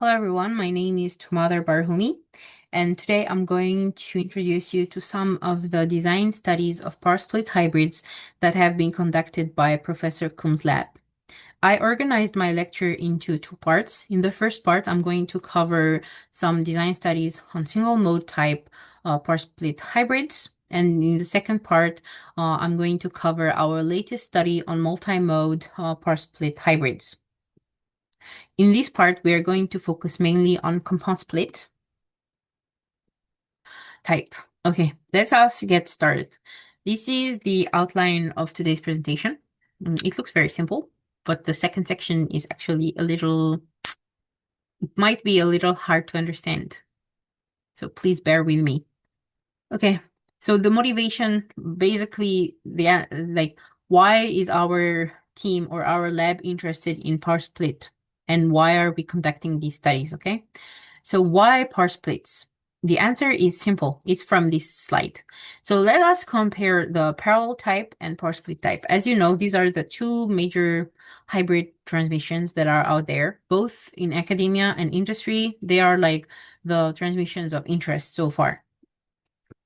Hello everyone, my name is Tumadar Barhumi, and today I'm going to introduce you to some of the design studies of power split hybrids that have been conducted by Professor Kum's lab. I organized my lecture into two parts. In the first part, I'm going to cover some design studies on single mode type power split hybrids. And in the second part, I'm going to cover our latest study on multi-mode power split hybrids. In this part, we are going to focus mainly on compound split type. Okay, let's us get started. This is the outline of today's presentation. It looks very simple, but the second section is actually it might be a little hard to understand. So please bear with me. Okay, so the motivation, basically, why is our team or our lab interested in power split? And why are we conducting these studies, okay? So why power splits? The answer is simple. It's from this slide. So let us compare the parallel type and power split type. As you know, these are the two major hybrid transmissions that are out there, both in academia and industry. They are like the transmissions of interest so far.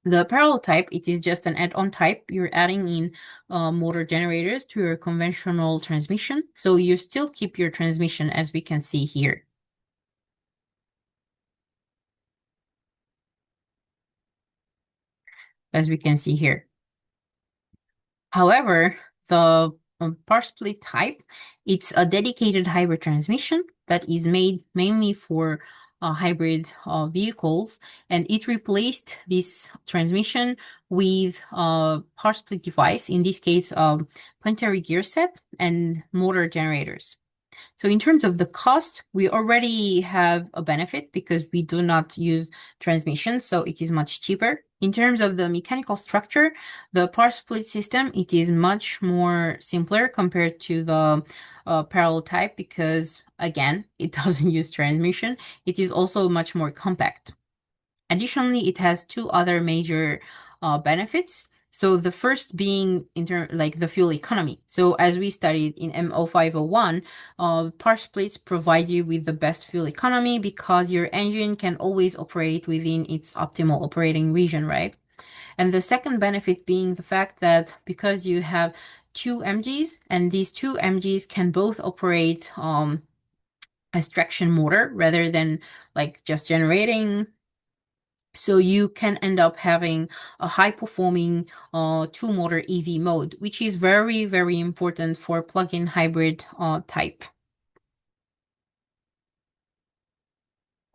The parallel type, it is just an add-on type. You're adding in motor generators to your conventional transmission. So you still keep your transmission, as we can see here. As we can see here. However, the power split type, it's a dedicated hybrid transmission that is made mainly for hybrid vehicles, and it replaced this transmission with a power split device, in this case, a planetary gear set and motor generators. So in terms of the cost, we already have a benefit because we do not use transmission, so it is much cheaper. In terms of the mechanical structure, the power split system, it is much more simpler compared to the parallel type because, again, it doesn't use transmission. It is also much more compact. Additionally, it has two other major benefits. So the first being the fuel economy. So as we studied in MO501, power splits provide you with the best fuel economy because your engine can always operate within its optimal operating region, right? And the second benefit being the fact that because you have two MGs and these two MGs can both operate as traction motor rather than like just generating. So you can end up having a high-performing two-motor EV mode, which is very, very important for plug-in hybrid type.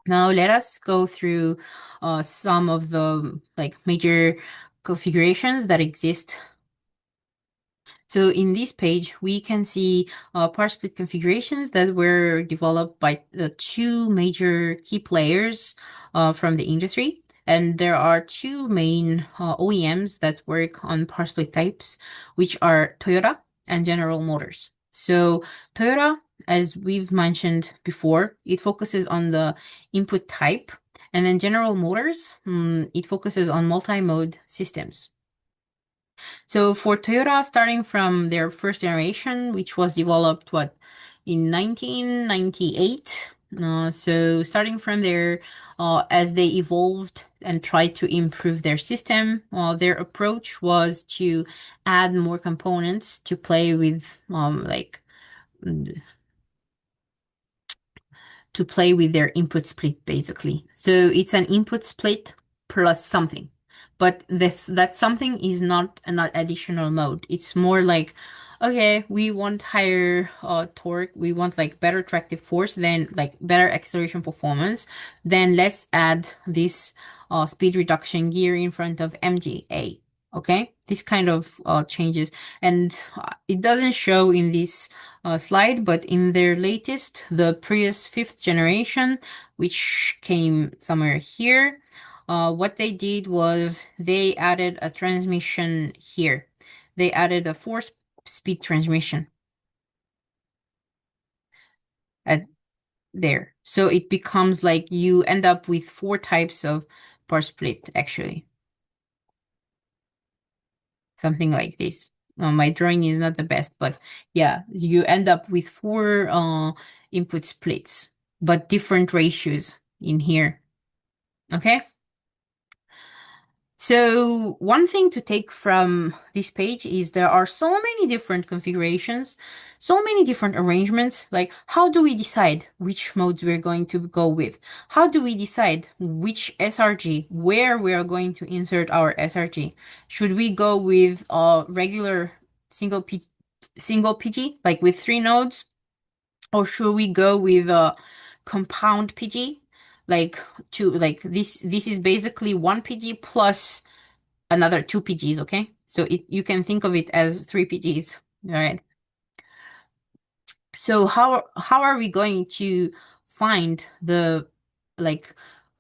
Now let us go through some of the major configurations that exist. So in this page, we can see power split configurations that were developed by the two major key players from the industry. And there are two main OEMs that work on power split types, which are Toyota and General Motors. So Toyota, as we've mentioned before, it focuses on the input type. And then General Motors, it focuses on multi-mode systems. So for Toyota, starting from their first generation, which was developed, in 1998. So starting from there, as they evolved and tried to improve their system, their approach was to add more components to play with, their input split, basically. So it's an input split plus something. But that something is not an additional mode. It's more like, okay, we want higher torque, we want like better tractive force, then like better acceleration performance. Then let's add this speed reduction gear in front of MGA. Okay, this kind of changes, and it doesn't show in this slide, but in their latest, the Prius 5th generation, which came somewhere here, what they did was they added a transmission here. They added a 4-speed transmission at there. So it becomes like you end up with 4 types of power split, actually. Something like this. My drawing is not the best, but yeah, you end up with 4 input splits. but different ratios in here. Okay? So one thing to take from this page is there are so many different configurations, so many different arrangements. Like, how do we decide which modes we're going to go with? How do we decide which SRG, where we are going to insert our SRG? Should we go with a regular single PG, like with 3 nodes? Or should we go with a compound PG? Like this is basically 1 PG plus another 2 PGs, okay? So you can think of it as 3 PGs, right? So how are we going to find the like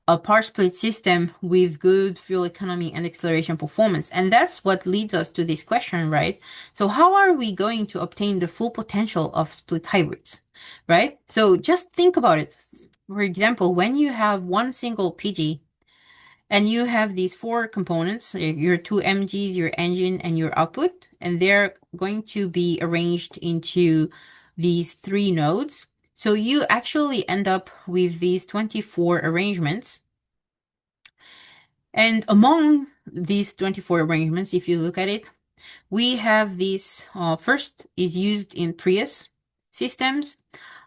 a power split system with good fuel economy and acceleration performance? And that's what leads us to this question, right? So how are we going to obtain the full potential of split hybrids, right? So just think about it. For example, when you have one single PG and you have these 4 components, your 2 MGs, your engine, and your output, and they're going to be arranged into these 3 nodes. So you actually end up with these 24 arrangements. And among these 24 arrangements, if you look at it, we have this first is used in Prius systems.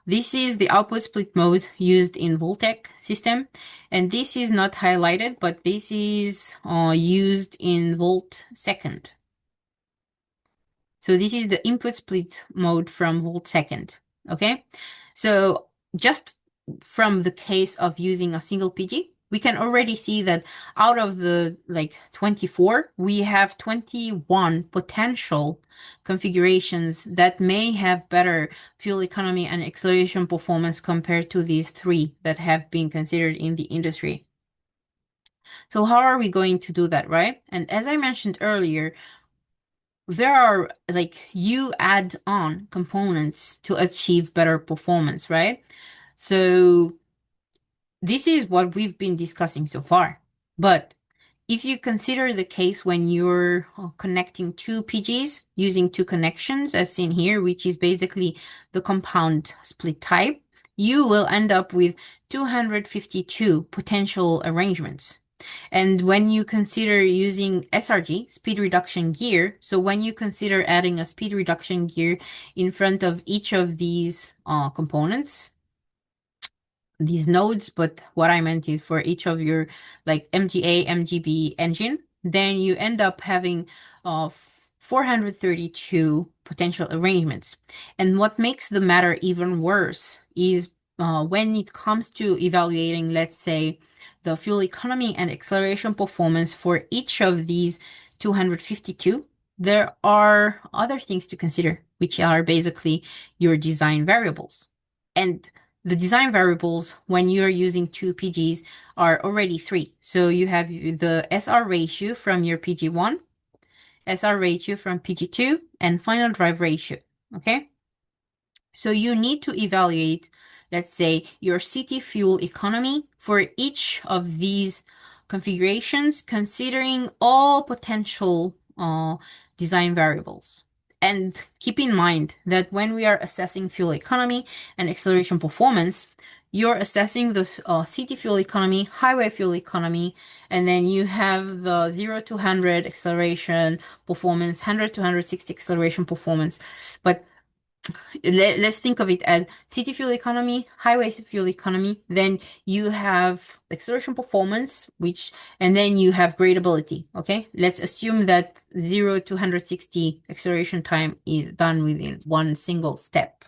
This is the output split mode used in Voltec system. And this is not highlighted, but this is used in Volt second. So this is the input split mode from Volt second. Okay. So just from the case of using a single PG, we can already see that out of the 24, we have 21 potential configurations that may have better fuel economy and acceleration performance compared to these 3 that have been considered in the industry. So how are we going to do that, right? And as I mentioned earlier, there are you add on components to achieve better performance, right? So this is what we've been discussing so far. But if you consider the case when you're connecting 2 PGs using 2 connections, as seen here, which is basically the compound split type, you will end up with 252 potential arrangements. And when you consider using SRG, speed reduction gear, so when you consider adding a speed reduction gear in front of each of these components, these nodes, but what I meant is for each of your MGA, MGB engine, then you end up having 432 potential arrangements. And what makes the matter even worse is when it comes to evaluating, let's say, the fuel economy and acceleration performance for each of these 252, there are other things to consider, which are basically your design variables. And the design variables, when you're using 2 PGs, are already 3. So you have the SR ratio from your PG1, SR ratio from PG2, and final drive ratio, okay? So you need to evaluate, let's say, your city fuel economy for each of these configurations, considering all potential design variables. And keep in mind that when we are assessing fuel economy and acceleration performance, you're assessing the city fuel economy, highway fuel economy, and then you have the 0 to 100 acceleration performance, 100 to 160 acceleration performance. But let's think of it as city fuel economy, highway fuel economy, then you have acceleration performance, and then you have gradability, okay? Let's assume that 0 to 160 acceleration time is done within one single step.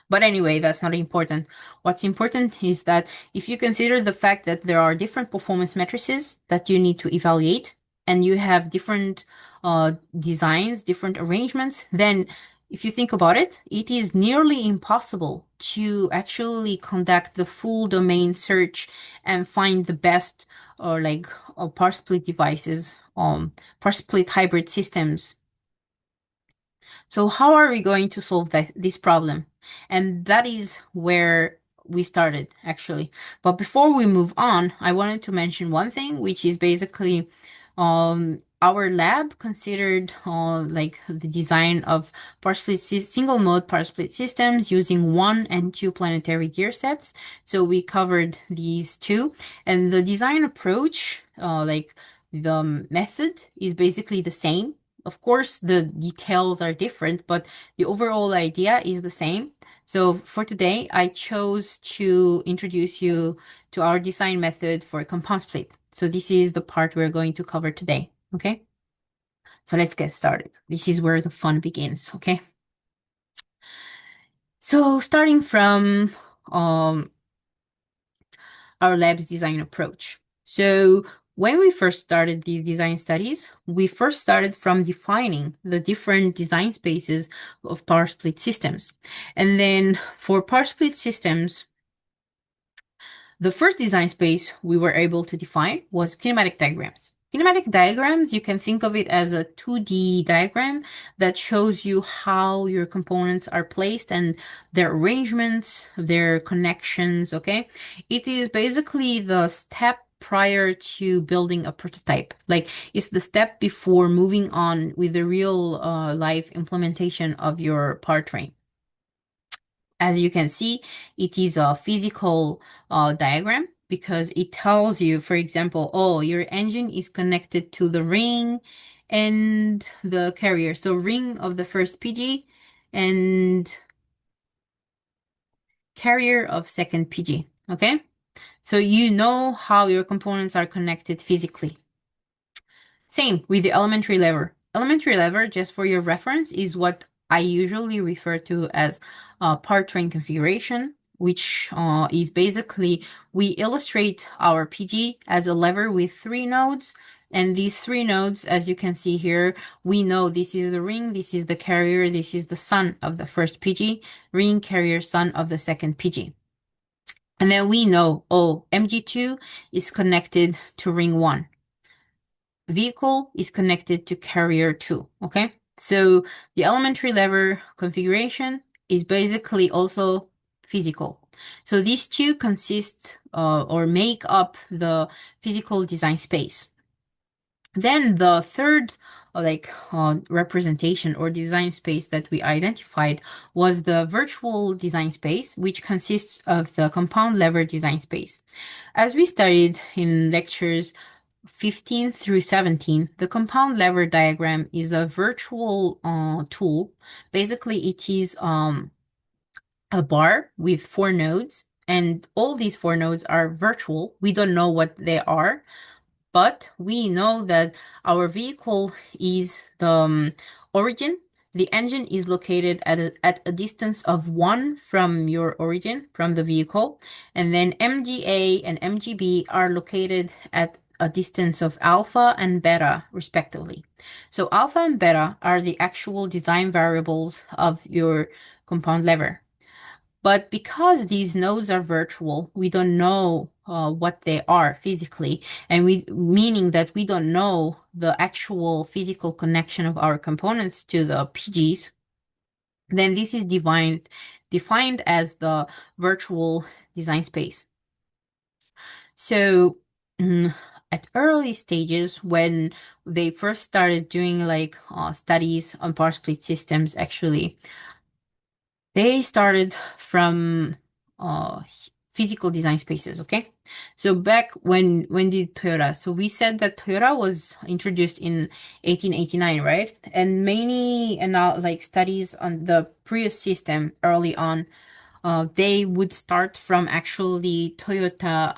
But anyway, that's not important. What's important is that if you consider the fact that there are different performance matrices that you need to evaluate, and you have different designs, different arrangements, then if you think about it, it is nearly impossible to actually conduct the full domain search and find the best power split devices, power split hybrid systems. So how are we going to solve this problem? And that is where we started, actually. But before we move on, I wanted to mention one thing, which is basically Our lab considered like the design of single mode power split systems using 1 and 2 planetary gear sets. So we covered these two, and the design approach, like the method, is basically the same. Of course, the details are different, but the overall idea is the same. So for today, I chose to introduce you to our design method for compound split. So this is the part we're going to cover today, okay? So let's get started. This is where the fun begins, okay? So starting from our lab's design approach. So when we first started these design studies, we first started from defining the different design spaces of power split systems. And then for power split systems, the first design space we were able to define was kinematic diagrams. Kinematic diagrams, you can think of it as a 2D diagram that shows you how your components are placed and their arrangements, their connections, okay? It is basically the step prior to building a prototype. Like, it's the step before moving on with the real life implementation of your powertrain. As you can see, it is a physical diagram because it tells you, for example, oh, your engine is connected to the ring and the carrier. So ring of the first PG and carrier of second PG, okay? So you know how your components are connected physically. Same with the elementary lever. Elementary lever, just for your reference, is what I usually refer to as powertrain configuration, which is basically we illustrate our PG as a lever with 3 nodes. And these 3 nodes, as you can see here, we know this is the ring, this is the carrier, this is the son of the first PG, ring, carrier, son of the second PG. And then we know, oh, MG2 is connected to ring 1. Vehicle is connected to carrier 2, okay? So the elementary lever configuration is basically also physical. So these two consist or make up the physical design space. Then the third representation or design space that we identified was the virtual design space, which consists of the compound lever design space. As we studied in lectures 15 through 17, the compound lever diagram is a virtual tool. Basically, it is a bar with 4 nodes, and all these 4 nodes are virtual. We don't know what they are, but we know that our vehicle is the origin. The engine is located at a distance of 1 from your origin, from the vehicle. And then MGA and MGB are located at a distance of alpha and beta, respectively. So alpha and beta are the actual design variables of your compound lever. But because these nodes are virtual, we don't know what they are physically, and meaning that we don't know the actual physical connection of our components to the PGs, then this is defined as the virtual design space. So at early stages, when they first started doing like studies on power split systems, actually, they started from physical design spaces, okay? So back when did Toyota? So we said that Toyota was introduced in 1889, right? And many like studies on the Prius system early on, they would start from actually Toyota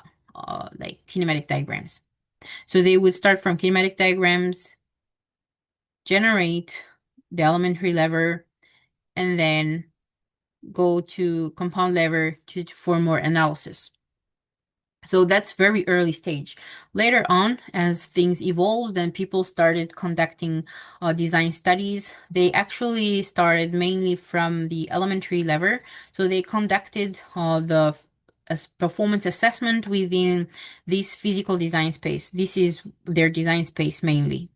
like kinematic diagrams. So they would start from kinematic diagrams, generate the elementary lever, and then go to compound lever for more analysis. So that's very early stage. Later on, as things evolved and people started conducting design studies, they actually started mainly from the elementary lever. So they conducted the performance assessment within this physical design space. This is their design space mainly.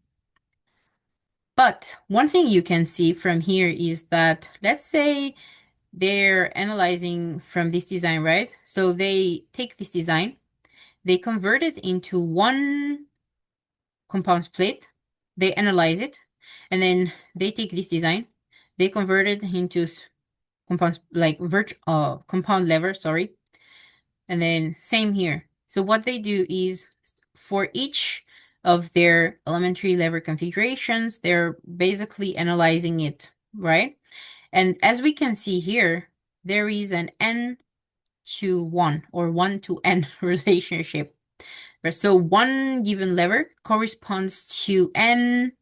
But one thing you can see from here is that, let's say, they're analyzing from this design, right? So they take this design, they convert it into one compound split, they analyze it, and then they take this design, they convert it into compound, like compound lever, sorry. And then same here. So what they do is for each of their elementary lever configurations, they're basically analyzing it, right? And as we can see here, there is an n to 1 or 1 to n relationship. So one given lever corresponds to n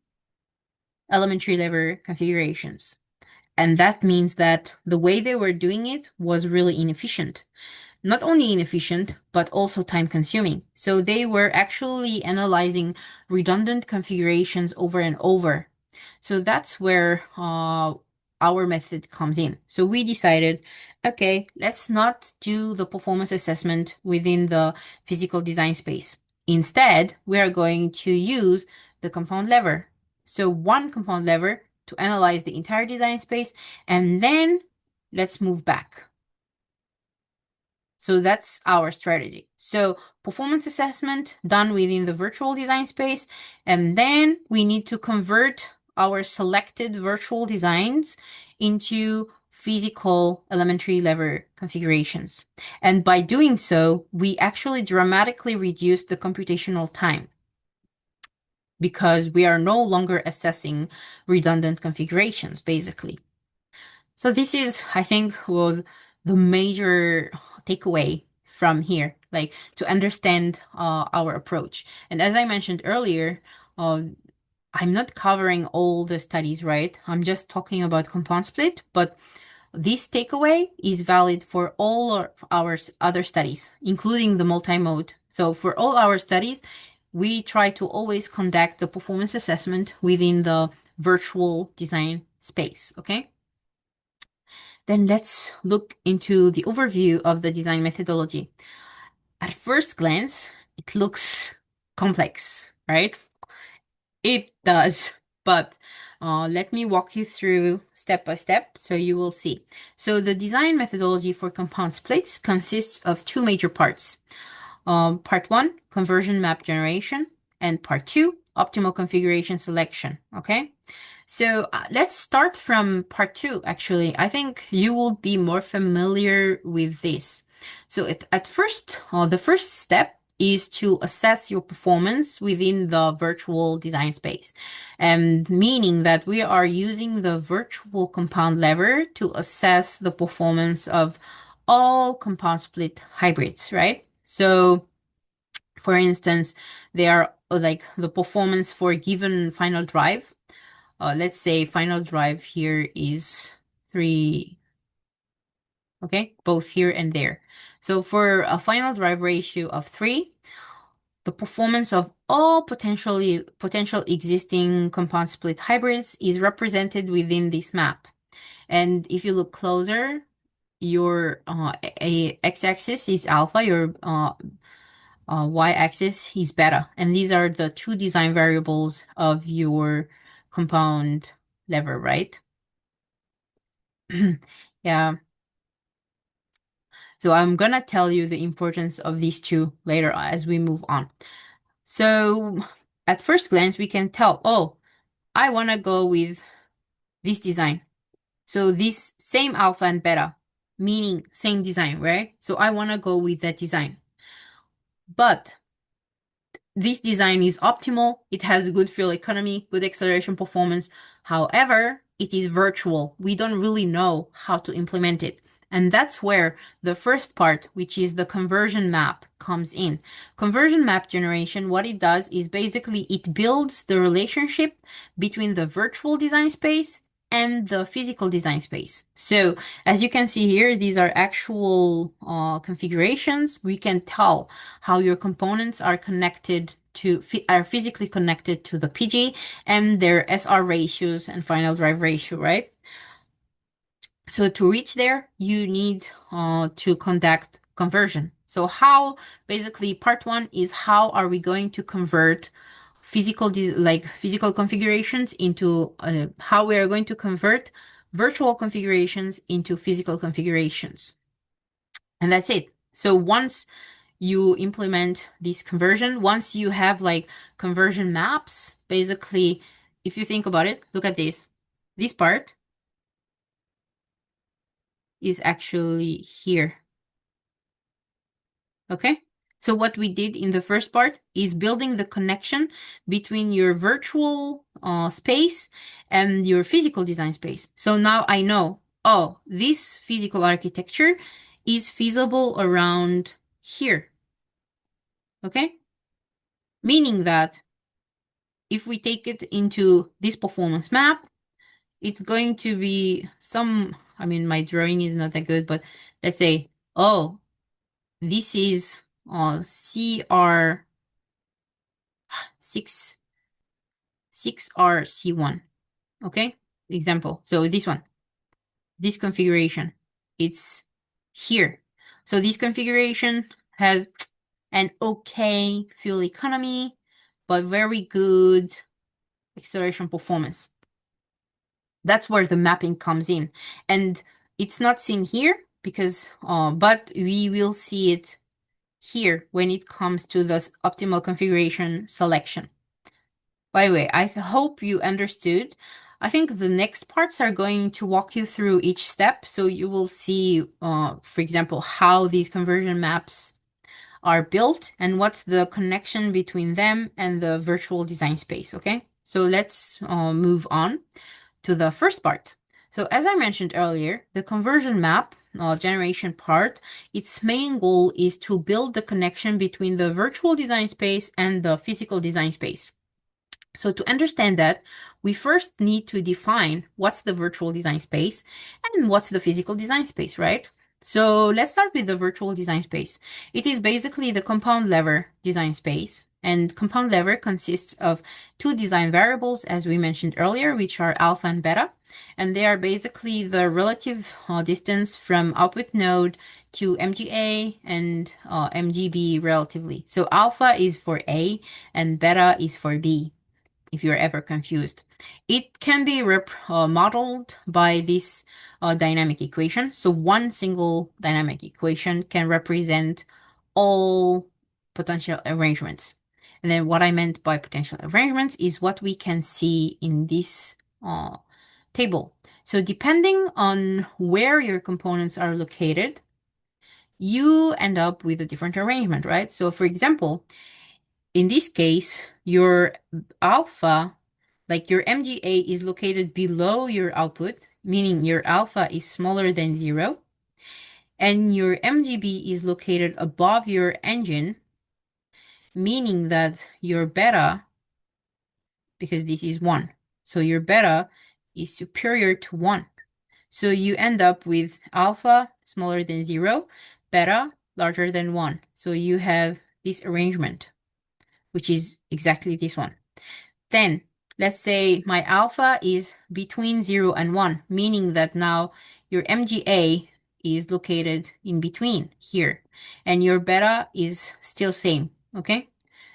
elementary lever configurations. And that means that the way they were doing it was really inefficient. Not only inefficient, but also time consuming. So they were actually analyzing redundant configurations over and over. So that's where our method comes in. So we decided, okay, let's not do the performance assessment within the physical design space. Instead, we are going to use the compound lever. So one compound lever to analyze the entire design space, and then let's move back. So that's our strategy. So performance assessment done within the virtual design space, and then we need to convert our selected virtual designs into physical elementary lever configurations. And by doing so, we actually dramatically reduce the computational time because we are no longer assessing redundant configurations, basically. So this is, I think, well, the major takeaway from here, like to understand our approach. And as I mentioned earlier, I'm not covering all the studies, right? I'm just talking about compound split, but this takeaway is valid for all our other studies, including the multi-mode. So for all our studies, we try to always conduct the performance assessment within the virtual design space, okay? Then let's look into the overview of the design methodology. At first glance, it looks complex, right? It does, but let me walk you through step by step so you will see. So the design methodology for compound splits consists of two major parts. Part 1, conversion map generation, and part 2, optimal configuration selection, okay? So let's start from part 2, actually. I think you will be more familiar with this. So at first, the first step is to assess your performance within the virtual design space, and meaning that we are using the virtual compound lever to assess the performance of all compound split hybrids, right? So for instance, they are like the performance for a given final drive. Let's say final drive here is 3, okay, both here and there. So for a final drive ratio of 3, the performance of all potential existing compound split hybrids is represented within this map. And if you look closer, your x-axis is alpha, your y-axis is beta. And these are the two design variables of your compound lever, right? Yeah. So I'm gonna tell you the importance of these two later as we move on. So at first glance, we can tell, oh, I wanna go with this design. So this same alpha and beta, meaning same design, right? So I wanna go with that design. But this design is optimal. It has good fuel economy, good acceleration performance. However, it is virtual. We don't really know how to implement it. And that's where the first part, which is the conversion map, comes in. Conversion map generation, what it does is basically it builds the relationship between the virtual design space and the physical design space. So as you can see here, these are actual configurations. We can tell how your components are connected to, are physically connected to the PG and their SR ratios and final drive ratio, right? So to reach there, you need to conduct conversion. So how, basically part 1 is how are we going to convert physical configurations into how we are going to convert virtual configurations into physical configurations. And that's it. So once you implement this conversion. Once you have like conversion maps, basically, if you think about it, look at this. This part is actually here. Okay? So what we did in the first part is building the connection between your virtual space and your physical design space. So now I know, oh, this physical architecture is feasible around here. Okay? Meaning that if we take it into this performance map, it's going to be I mean, my drawing is not that good, but let's say, oh, this is CR 6RC1. Okay? Example. So this one, this configuration, it's here. So this configuration has an okay fuel economy, but very good acceleration performance. That's where the mapping comes in. And it's not seen here because, but we will see it here when it comes to the optimal configuration selection. By the way, I hope you understood. I think the next parts are going to walk you through each step. So you will see, for example, how these conversion maps are built and what's the connection between them and the virtual design space, okay? So let's move on to the first part. So as I mentioned earlier, the conversion map generation part, its main goal is to build the connection between the virtual design space and the physical design space. So to understand that, we first need to define what's the virtual design space and what's the physical design space, right? So let's start with the virtual design space. It is basically the compound lever design space. And compound lever consists of two design variables, as we mentioned earlier, which are alpha and beta. And they are basically the relative distance from output node to MGA and MGB relatively. So alpha is for A and beta is for B, if you're ever confused. It can be modeled by this dynamic equation. So one single dynamic equation can represent all potential arrangements. And then what I meant by potential arrangements is what we can see in this table. So depending on where your components are located, you end up with a different arrangement, right? So for example, in this case, your alpha, like your MGA, is located below your output, meaning your alpha is smaller than 0, and your MGB is located above your engine, meaning that your beta, because this is 1, so your beta is superior to 1. So you end up with alpha smaller than 0, beta larger than 1. So you have this arrangement, which is exactly this one. Then let's say my alpha is between 0 and 1, meaning that now your MGA is located in between here, and your beta is still same, okay?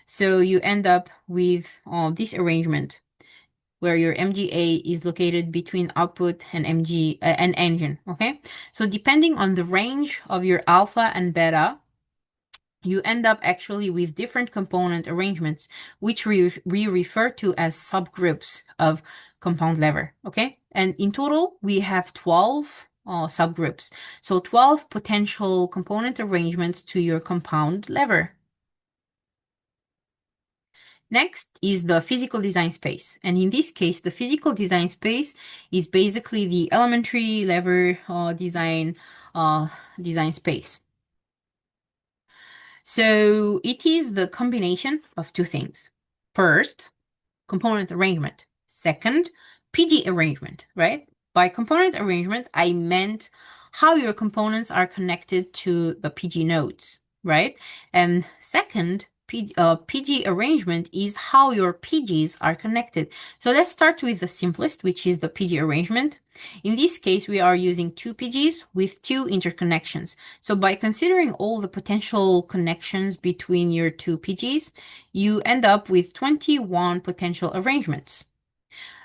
So you end up with this arrangement where your MGA is located between output and and engine, okay? So depending on the range of your alpha and beta, you end up actually with different component arrangements, which we refer to as subgroups of compound lever, okay? And in total, we have 12 subgroups. So 12 potential component arrangements to your compound lever. Next is the physical design space. And in this case, the physical design space is basically the elementary lever design space. So it is the combination of two things. First, component arrangement. Second, PG arrangement, right? By component arrangement, I meant how your components are connected to the PG nodes, right? And second, PG arrangement is how your PGs are connected. So let's start with the simplest, which is the PG arrangement. In this case, we are using two PGs with two interconnections. So by considering all the potential connections between your two PGs, you end up with 21 potential arrangements.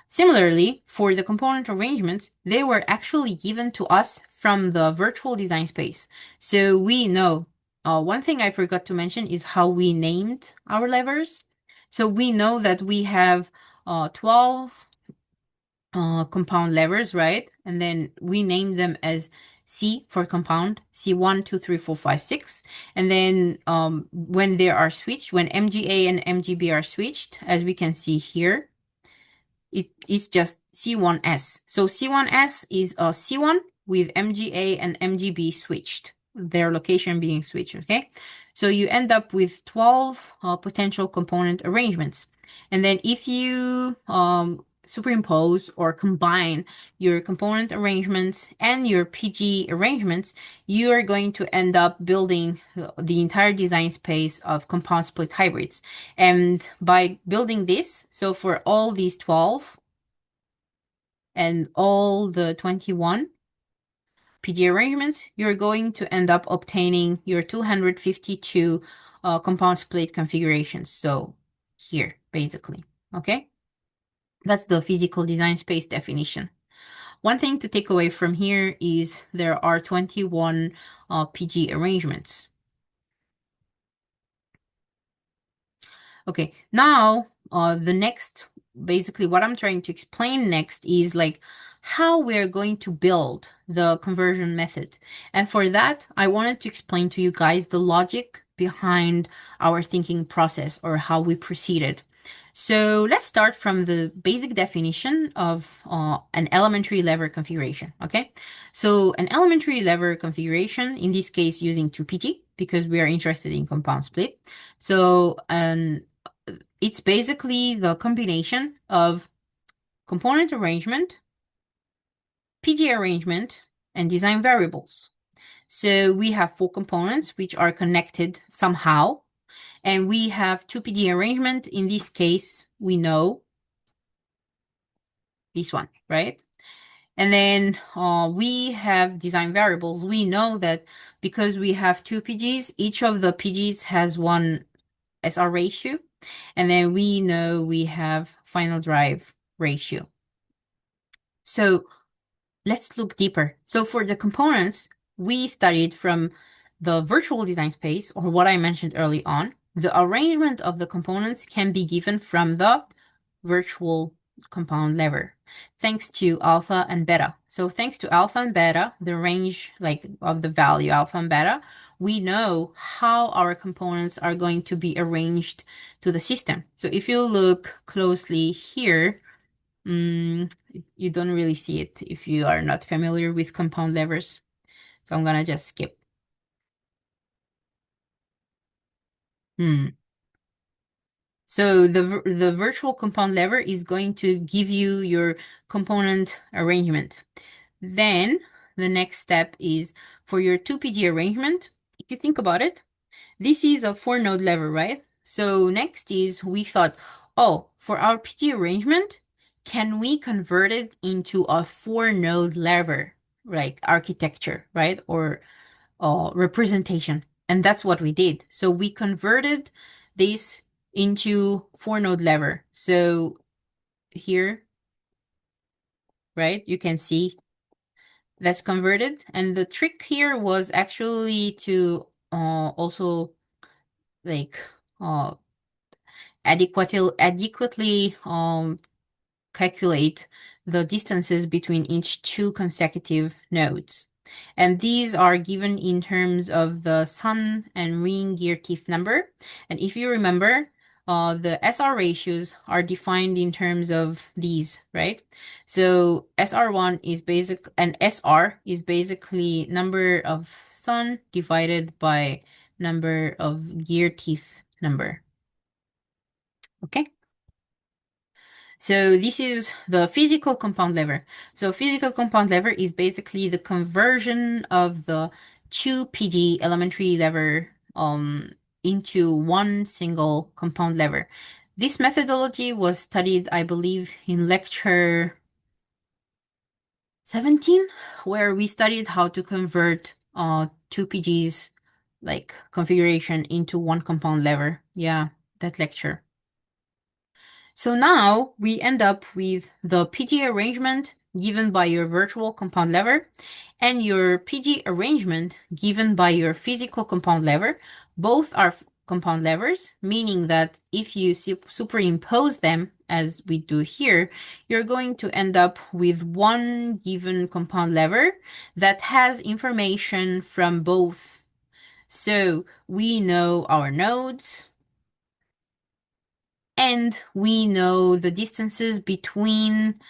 Similarly, for the component arrangements, they were actually given to us from the virtual design space. So we know, one thing I forgot to mention is how we named our levers. So we know that we have 12 compound levers, right? And then we name them as C for compound, C1, 2, 3, 4, 5, 6. And then when they are switched, when MgA and MgB are switched, as we can see here, it's just C1s. So C1s is a C1 with MgA and MgB switched, their location being switched, okay? So you end up with 12 potential component arrangements. And then if you superimpose or combine your component arrangements and your PG arrangements, you are going to end up building the entire design space of compound split hybrids. And by building this, so for all these 12 and all the 21 PG arrangements, you're going to end up obtaining your 252 compound split configurations. So here, basically, okay? That's the physical design space definition. One thing to take away from here is there are 21 PG arrangements. Okay, now the next, basically what I'm trying to explain next is like how we're going to build the conversion method. And for that, I wanted to explain to you guys the logic behind our thinking process or how we proceeded. So let's start from the basic definition of an elementary lever configuration, okay? So an elementary lever configuration, in this case using 2PG, because we are interested in compound split. So it's basically the combination of component arrangement, PG arrangement, and design variables. So we have 4 components which are connected somehow, and we have 2 PG arrangement. In this case, we know this one, right? And then we have design variables. We know that because we have 2 PGs, each of the PGs has one SR ratio. And then we know we have final drive ratio. So let's look deeper. So for the components, we studied from the virtual design space, or what I mentioned early on. The arrangement of the components can be given from the virtual compound lever, thanks to alpha and beta. So thanks to alpha and beta, the range of the value alpha and beta, we know how our components are going to be arranged to the system. So if you look closely here, you don't really see it if you are not familiar with compound levers. So I'm gonna just skip. So the virtual compound lever is going to give you your component arrangement. Then the next step is for your 2PG arrangement. If you think about it, this is a 4-node lever, right? So next is we thought, oh, for our PG arrangement, can we convert it into a 4-node lever, like architecture, right? Or representation. And that's what we did. So we converted this into 4-node lever. So here, right, you can see that's converted. And the trick here was actually to also like adequately calculate the distances between each 2 consecutive nodes. And these are given in terms of the sun and ring gear teeth number. And if you remember, the SR ratios are defined in terms of these, right? So SR1 is basic, and SR is basically number of sun divided by number of gear teeth number. Okay? So this is the physical compound lever. So physical compound lever is basically the conversion of the 2PG elementary lever into one single compound lever. This methodology was studied, I believe, in lecture 17, where we studied how to convert 2PG's like configuration into one compound lever. Yeah, that lecture. So now we end up with the PG arrangement given by your virtual compound lever and your PG arrangement given by your physical compound lever. Both are compound levers, meaning that if you superimpose them, as we do here, you're going to end up with one given compound lever that has information from both. So we know our nodes, and we know the distances between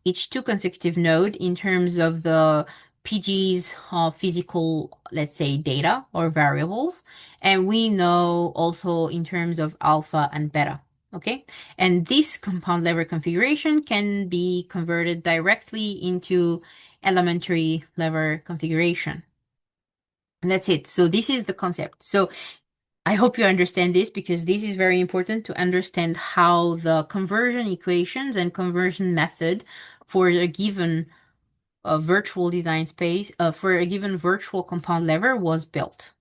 each two consecutive node in terms of the PG's physical, let's say, data or variables. And we know also in terms of alpha and beta. Okay, and this compound lever configuration can be converted directly into elementary lever configuration. And that's it. So this is the concept. So I hope you understand this, because this is very important to understand how the conversion equations and conversion method for a given virtual design space, for a given virtual compound lever was built.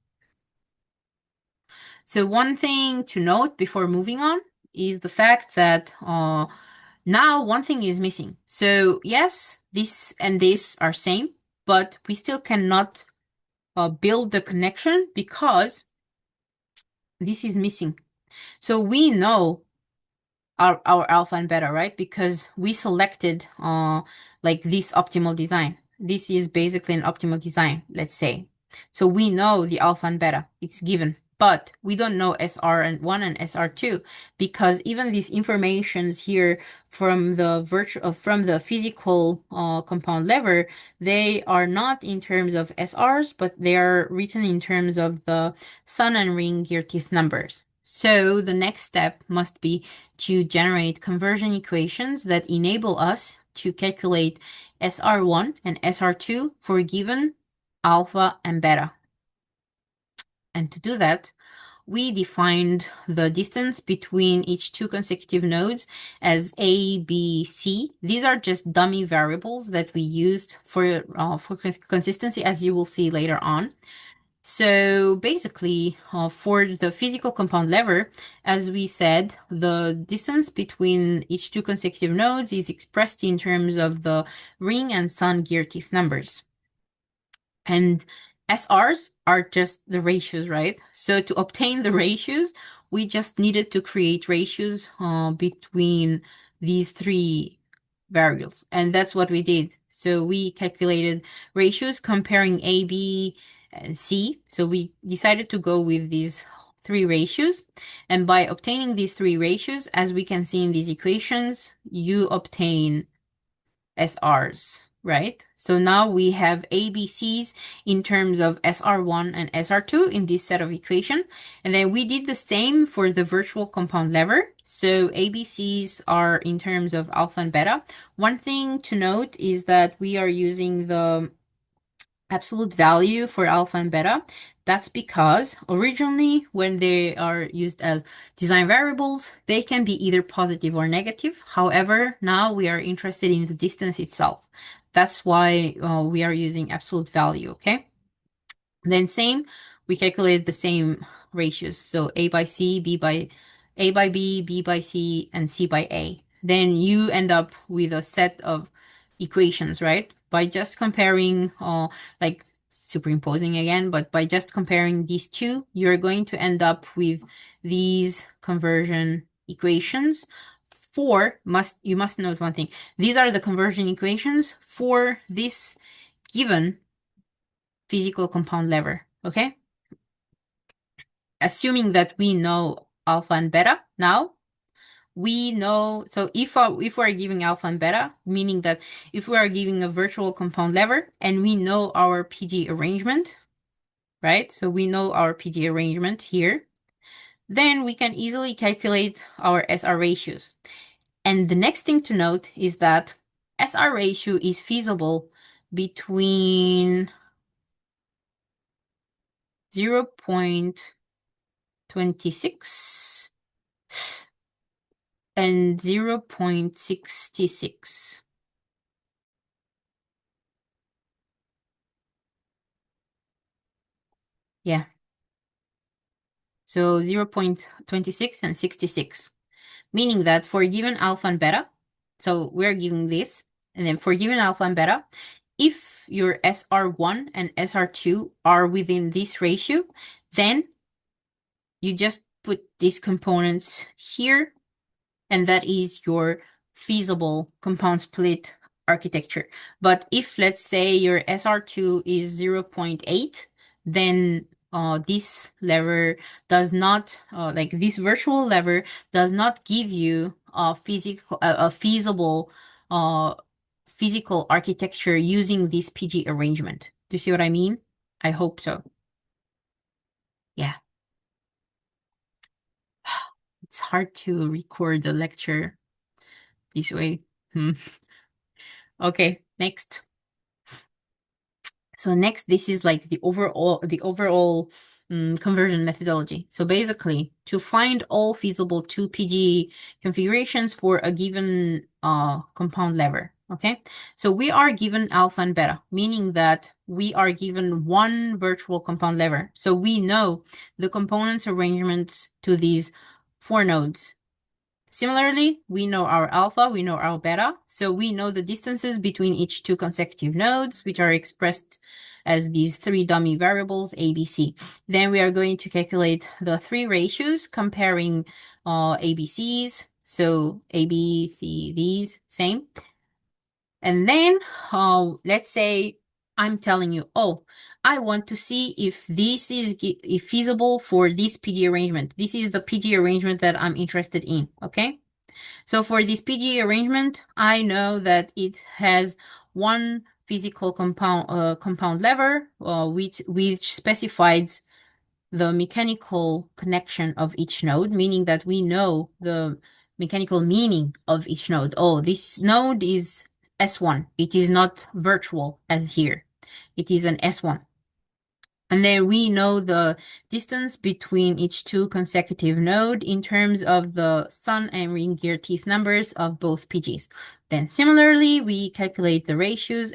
So one thing to note before moving on is the fact that now one thing is missing. So yes, this and this are same, but we still cannot build the connection because this is missing. So we know our alpha and beta, right? Because we selected like this optimal design. This is basically an optimal design, let's say. So we know the alpha and beta, it's given, but we don't know SR1 and SR2, because even these informations here from the from the physical compound lever, they are not in terms of SRs, but they are written in terms of the sun and ring gear teeth numbers. So the next step must be to generate conversion equations that enable us to calculate SR1 and SR2 for given alpha and beta. And to do that, we defined the distance between each two consecutive nodes as A, B, C. These are just dummy variables that we used for consistency, as you will see later on. So basically, for the physical compound lever, as we said, the distance between each two consecutive nodes is expressed in terms of the ring and sun gear teeth numbers. And SRs are just the ratios, right? So to obtain the ratios, we just needed to create ratios between these three variables. And that's what we did. So we calculated ratios comparing A, B, and C. So we decided to go with these three ratios. And by obtaining these three ratios, as we can see in these equations, you obtain SRs, right? So now we have ABCs in terms of SR1 and SR2 in this set of equation. And then we did the same for the virtual compound lever. So ABCs are in terms of alpha and beta. One thing to note is that we are using the absolute value for alpha and beta. That's because originally when they are used as design variables, they can be either positive or negative. However, now we are interested in the distance itself. That's why we are using absolute value, okay? Then same, we calculate the same ratios. So A by C, B by B, B by C, and C by A. Then you end up with a set of equations, right? By just comparing, like superimposing again, but by just comparing these two, you're going to end up with these conversion equations. You must note one thing. These are the conversion equations for this given physical compound lever, okay? Assuming that we know alpha and beta now, we know, so if we're giving alpha and beta, meaning that if we are giving a virtual compound lever and we know our PG arrangement, right? So we know our PG arrangement here, then we can easily calculate our SR ratios. And the next thing to note is that SR ratio is feasible between 0.26 and 0.66. Yeah. So 0.26 and 66, meaning that for given alpha and beta, so we're giving this, And then for given alpha and beta, if your SR1 and SR2 are within this ratio, then you just put these components here, and that is your feasible compound split architecture. But if, let's say, your SR2 is 0.8, then this lever does not, like this virtual lever does not give you a feasible physical architecture using this PG arrangement. Do you see what I mean? I hope so. Yeah. It's hard to record the lecture this way. Okay, next. So next, this is like the overall conversion methodology. So basically, to find all feasible 2PG configurations for a given compound lever. Okay, so we are given alpha and beta, meaning that we are given one virtual compound lever. So we know the components arrangements to these 4 nodes. Similarly, we know our alpha, we know our beta, so we know the distances between each 2 consecutive nodes, which are expressed as these 3 dummy variables, A, B, C. Then we are going to calculate the 3 ratios comparing ABCs, so A, B, C, these, same. And then, let's say I'm telling you, oh, I want to see if this is if feasible for this PG arrangement. This is the PG arrangement that I'm interested in, okay? So for this PG arrangement, I know that it has one physical compound lever, which specifies the mechanical connection of each node, meaning that we know the mechanical meaning of each node. Oh, this node is S1. It is not virtual as here. It is an S1. And then we know the distance between each 2 consecutive node in terms of the sun and ring gear teeth numbers of both PGs. Then similarly, we calculate the ratios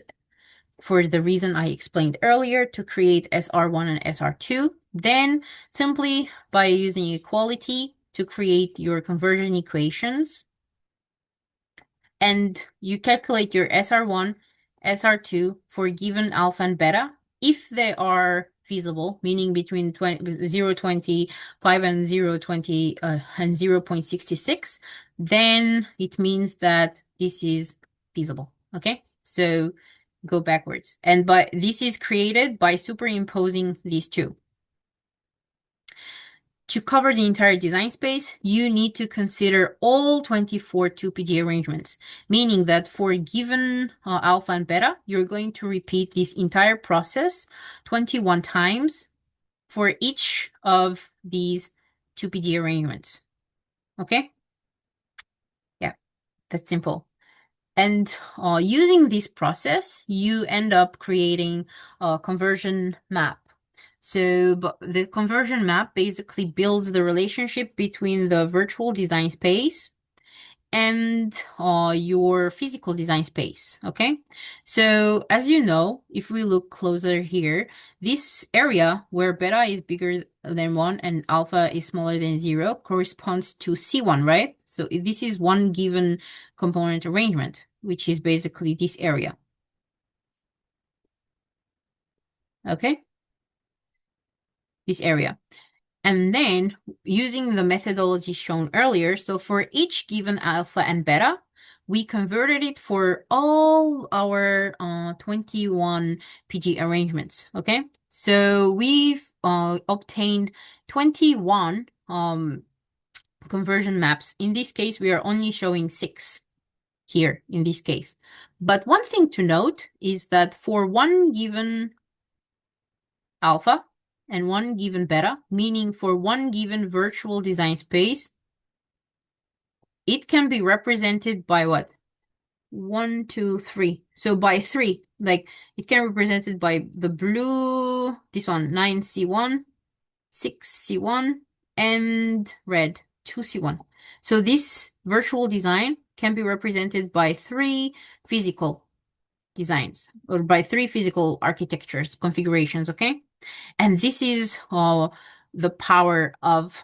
for the reason I explained earlier to create SR1 and SR2. Then simply by using equality to create your conversion equations. And you calculate your SR1, SR2 for given alpha and beta if they are feasible, meaning between 0.25 and 0.20 and 0.66, then it means that this is feasible. Okay, so go backwards. And this is created by superimposing these 2. To cover the entire design space, you need to consider all 24 2PG arrangements, meaning that for given alpha and beta, you're going to repeat this entire process 21 times for each of these 2PG arrangements. Okay? Yeah, that's simple. And using this process, you end up creating a conversion map. So the conversion map basically builds the relationship between the virtual design space and your physical design space, okay? So as you know, if we look closer here, this area where beta is bigger than 1 and alpha is smaller than 0 corresponds to C1, right? So this is one given component arrangement, which is basically this area. Okay? This area. And then using the methodology shown earlier, so for each given alpha and beta, we converted it for all our 21 PG arrangements, okay? So we've obtained 21 conversion maps. In this case, we are only showing 6 here in this case. But one thing to note is that for one given alpha and one given beta, meaning for one given virtual design space, it can be represented by what? 1, 2, 3. So by 3, like it can be represented by the blue, this one, 9C1, 6C1, and red, 2C1. So this virtual design can be represented by 3 physical designs or by 3 physical architectures, configurations, okay? And this is the power of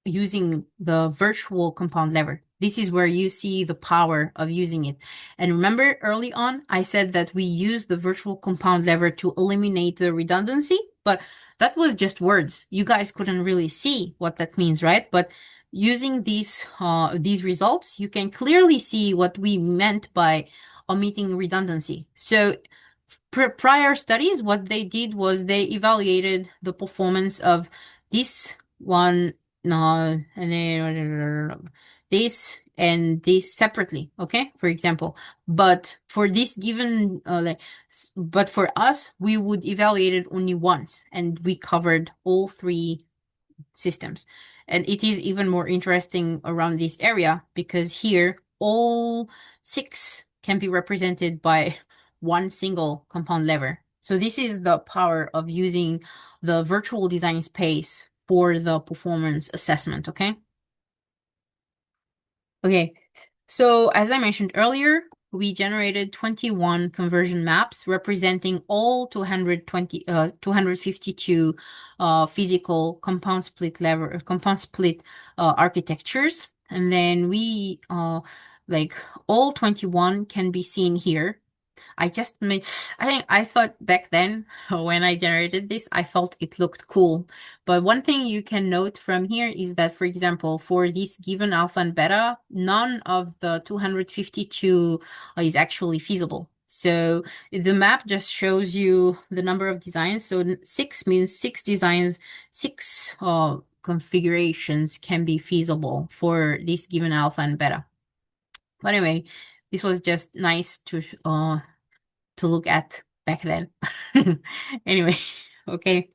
using the virtual compound lever. This is where you see the power of using it. And remember early on, I said that we use the virtual compound lever to eliminate the redundancy, but that was just words. You guys couldn't really see what that means, right? But using these results, you can clearly see what we meant by omitting redundancy. So prior studies, what they did was they evaluated the performance of this one, and then this and this separately, okay, for example. But for this given, but for us, we would evaluate it only once, and we covered all three systems. And it is even more interesting around this area because here all six can be represented by one single compound lever. So this is the power of using the virtual design space for the performance assessment, okay? Okay, so as I mentioned earlier, we generated 21 conversion maps representing all 252 physical compound split architectures. And then we like all 21 can be seen here. I thought back then when I generated this, I felt it looked cool. But one thing you can note from here is that, for example, for this given alpha and beta, none of the 252 is actually feasible. So the map just shows you the number of designs. So 6 means 6 designs, 6 configurations can be feasible for this given alpha and beta. But anyway, this was just nice to look at back then. Anyway, okay.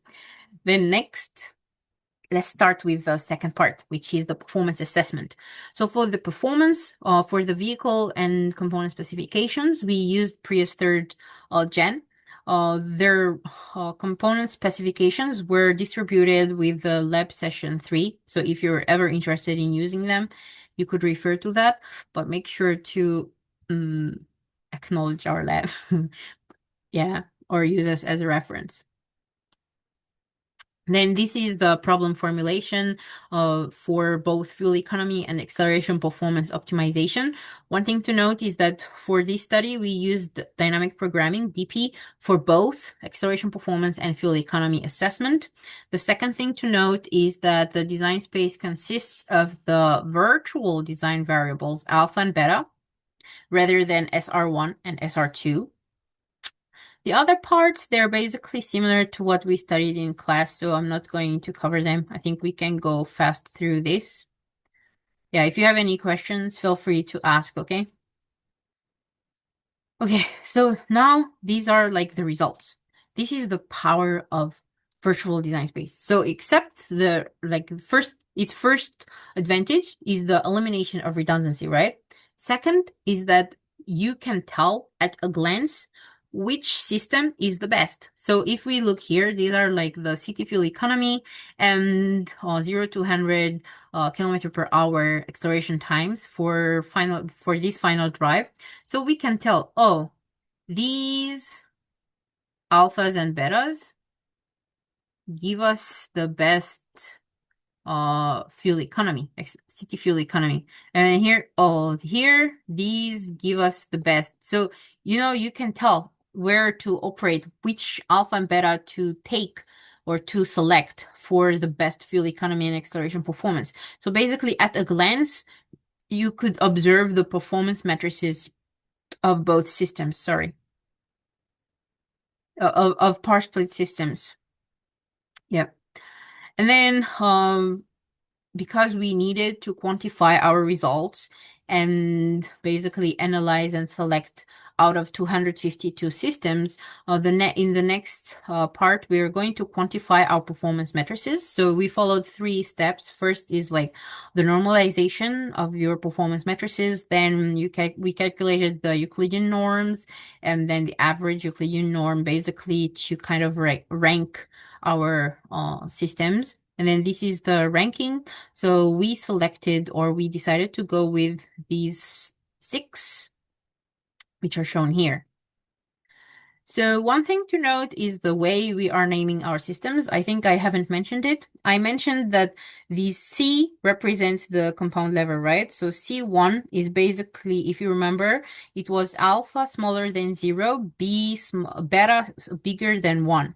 Then next, let's start with the second part, which is the performance assessment. So for the performance, for the vehicle and component specifications, we used Prius third gen. Their component specifications were distributed with the lab session 3. So if you're ever interested in using them, you could refer to that, but make sure to acknowledge our lab. Yeah, or use us as a reference. Then this is the problem formulation for both fuel economy and acceleration performance optimization. One thing to note is that for this study, we used dynamic programming, DP, for both acceleration performance and fuel economy assessment. The second thing to note is that the design space consists of the virtual design variables alpha and beta, rather than SR1 and SR2. The other parts, they're basically similar to what we studied in class, so I'm not going to cover them. I think we can go fast through this. Yeah, if you have any questions, feel free to ask, okay? Okay, so now these are like the results. This is the power of virtual design space. So except the its first advantage is the elimination of redundancy, right? Second is that you can tell at a glance which system is the best. So if we look here, these are like the city fuel economy and 0 to 100 kilometer per hour acceleration times for this final drive. So we can tell, oh, these alphas and betas give us the best fuel economy, city fuel economy. And here, these give us the best. So, you can tell where to operate, which alpha and beta to take or to select for the best fuel economy and acceleration performance. So basically, at a glance, you could observe the performance matrices of both systems, of par split systems. Yep. And then because we needed to quantify our results and basically analyze and select out of 252 systems, in the next part, we're going to quantify our performance matrices. So we followed 3 steps. First is like the normalization of your performance matrices. Then we calculated the Euclidean norms and then the average Euclidean norm, basically to kind of rank our systems. And then this is the ranking. So we decided to go with these 6, which are shown here. So one thing to note is the way we are naming our systems. I think I haven't mentioned it. I mentioned that the C represents the compound level, right? So C1 is basically, if you remember, it was alpha smaller than 0, beta bigger than 1.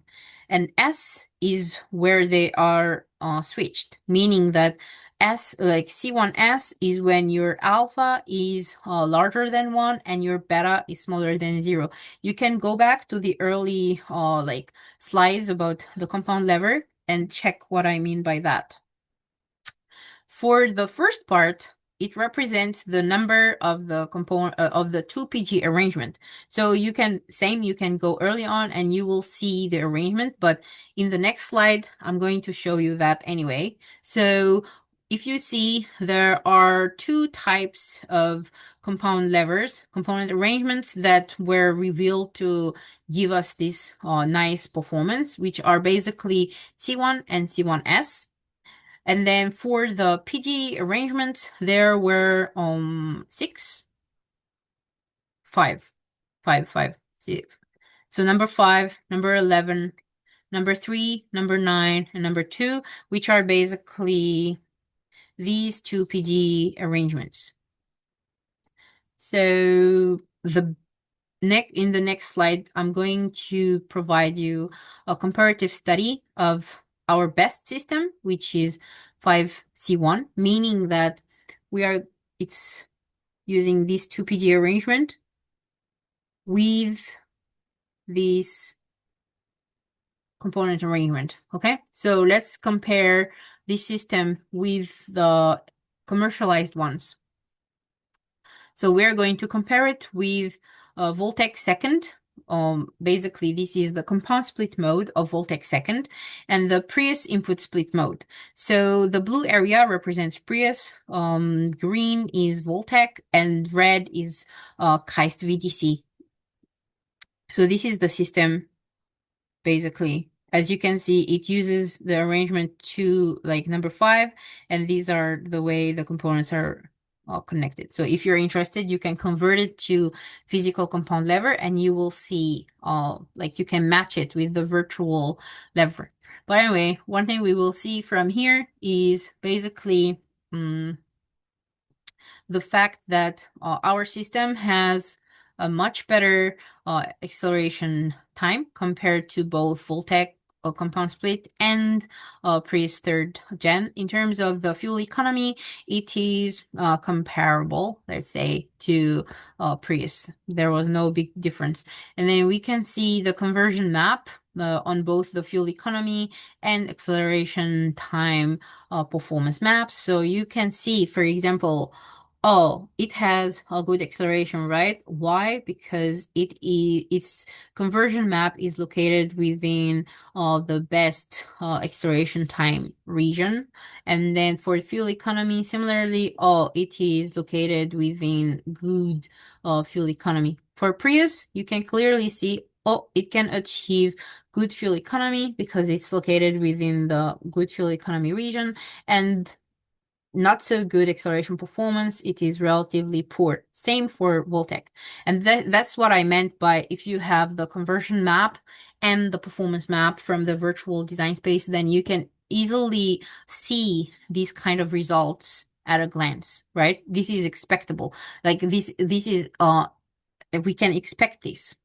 And S is where they are switched, meaning that S, like C1S, is when your alpha is larger than 1 and your beta is smaller than 0. You can go back to the early like slides about the compound lever and check what I mean by that. For the first part, it represents the number of the component of the 2PG arrangement. So you can go early on and you will see the arrangement, but in the next slide, I'm going to show you that anyway. So if you see, there are two types of component arrangements that were revealed to give us this nice performance, which are basically C1 and C1S. And then for the PG arrangements, there were five. So number 5, number 11, number 3, number 9, and number 2, which are basically these two PG arrangements. So in the next slide, I'm going to provide you a comparative study of our best system, which is 5C1, meaning that it's using this 2PG arrangement with this component arrangement. Okay, so let's compare this system with the commercialized ones. So we're going to compare it with Voltec second. Basically, this is the compound split mode of Voltec second and the Prius input split mode. So the blue area represents Prius, green is Voltec, and red is KAIST VDC. So this is the system, basically. As you can see, it uses the arrangement to like number 5, and these are the way the components are connected. So if you're interested, you can convert it to physical compound lever and you will see like you can match it with the virtual lever. But anyway, one thing we will see from here is basically the fact that our system has a much better acceleration time compared to both Voltec compound split and Prius third gen. In terms of the fuel economy, it is comparable, let's say, to Prius. There was no big difference. And then we can see the conversion map on both the fuel economy and acceleration time performance maps. So you can see, for example, oh, it has a good acceleration, right? Why? Because its conversion map is located within the best acceleration time region. And then for fuel economy, similarly, it is located within good fuel economy. For Prius, you can clearly see, it can achieve good fuel economy because it's located within the good fuel economy region, and not so good acceleration performance, it is relatively poor. Same for Voltec. And that's what I meant by if you have the conversion map and the performance map from the virtual design space, then you can easily see these kind of results at a glance, right? This is expectable. Like this is we can expect this.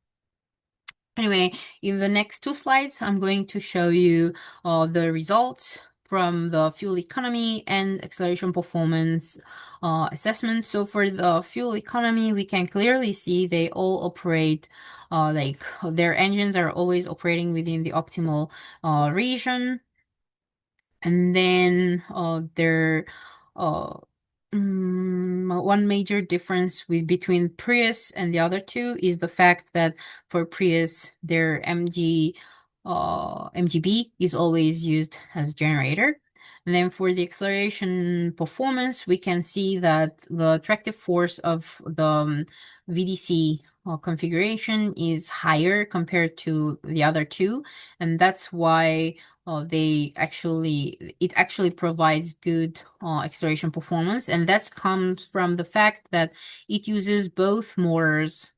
Anyway, in the next 2 slides, I'm going to show you the results from the fuel economy and acceleration performance assessment. So for the fuel economy, we can clearly see they all operate like their engines are always operating within the optimal region. And then one major difference between Prius and the other two is the fact that for Prius, their MGB is always used as generator. And then for the acceleration performance, we can see that the attractive force of the VDC configuration is higher compared to the other two. And that's why it actually provides good acceleration performance, and that comes from the fact that it uses both motors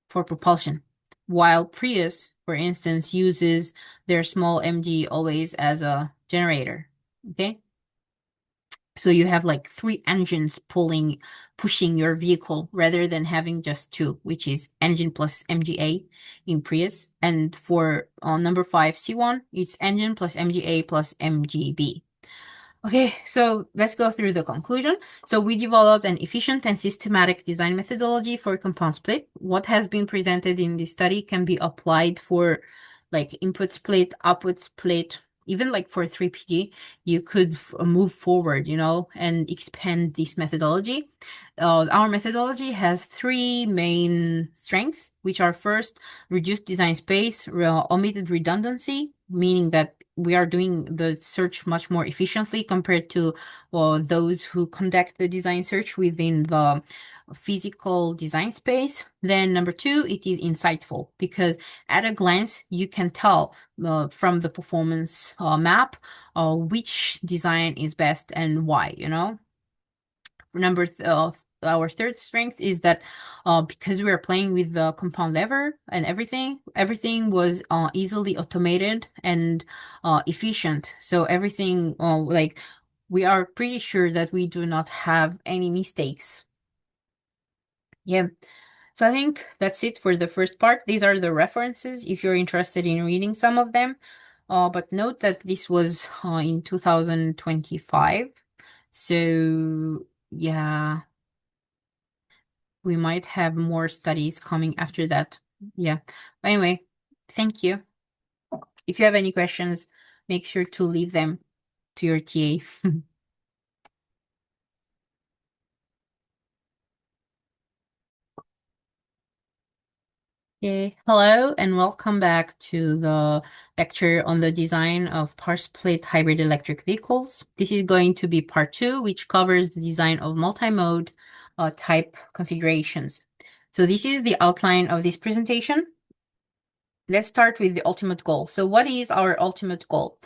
for propulsion. while Prius, for instance, uses their small MG always as a generator. Okay. So you have like three engines pushing your vehicle rather than having just two, which is engine plus MGA in Prius. And for number 5, C1, it's engine plus MGA plus MGB. Okay, so let's go through the conclusion. So we developed an efficient and systematic design methodology for compound split. What has been presented in this study can be applied for like input split, output split, even like for 3PG, you could move forward, and expand this methodology. Our methodology has three main strengths, which are first, reduced design space, omitted redundancy, meaning that we are doing the search much more efficiently compared to those who conduct the design search within the physical design space. Then number 2, it is insightful because at a glance, you can tell from the performance map which design is best and why, Our third strength is that because we are playing with the compound lever and everything was easily automated and efficient. So everything, like, we are pretty sure that we do not have any mistakes. Yeah. So I think that's it for the first part. These are the references if you're interested in reading some of them. But note that this was in 2025. So yeah, we might have more studies coming after that. Yeah. But anyway, thank you. If you have any questions, make sure to leave them to your TA. Okay, hello and welcome back to the lecture on the design of power split hybrid electric vehicles. This is going to be part 2, which covers the design of multi-mode type configurations. So this is the outline of this presentation. Let's start with the ultimate goal. So what is our ultimate goal?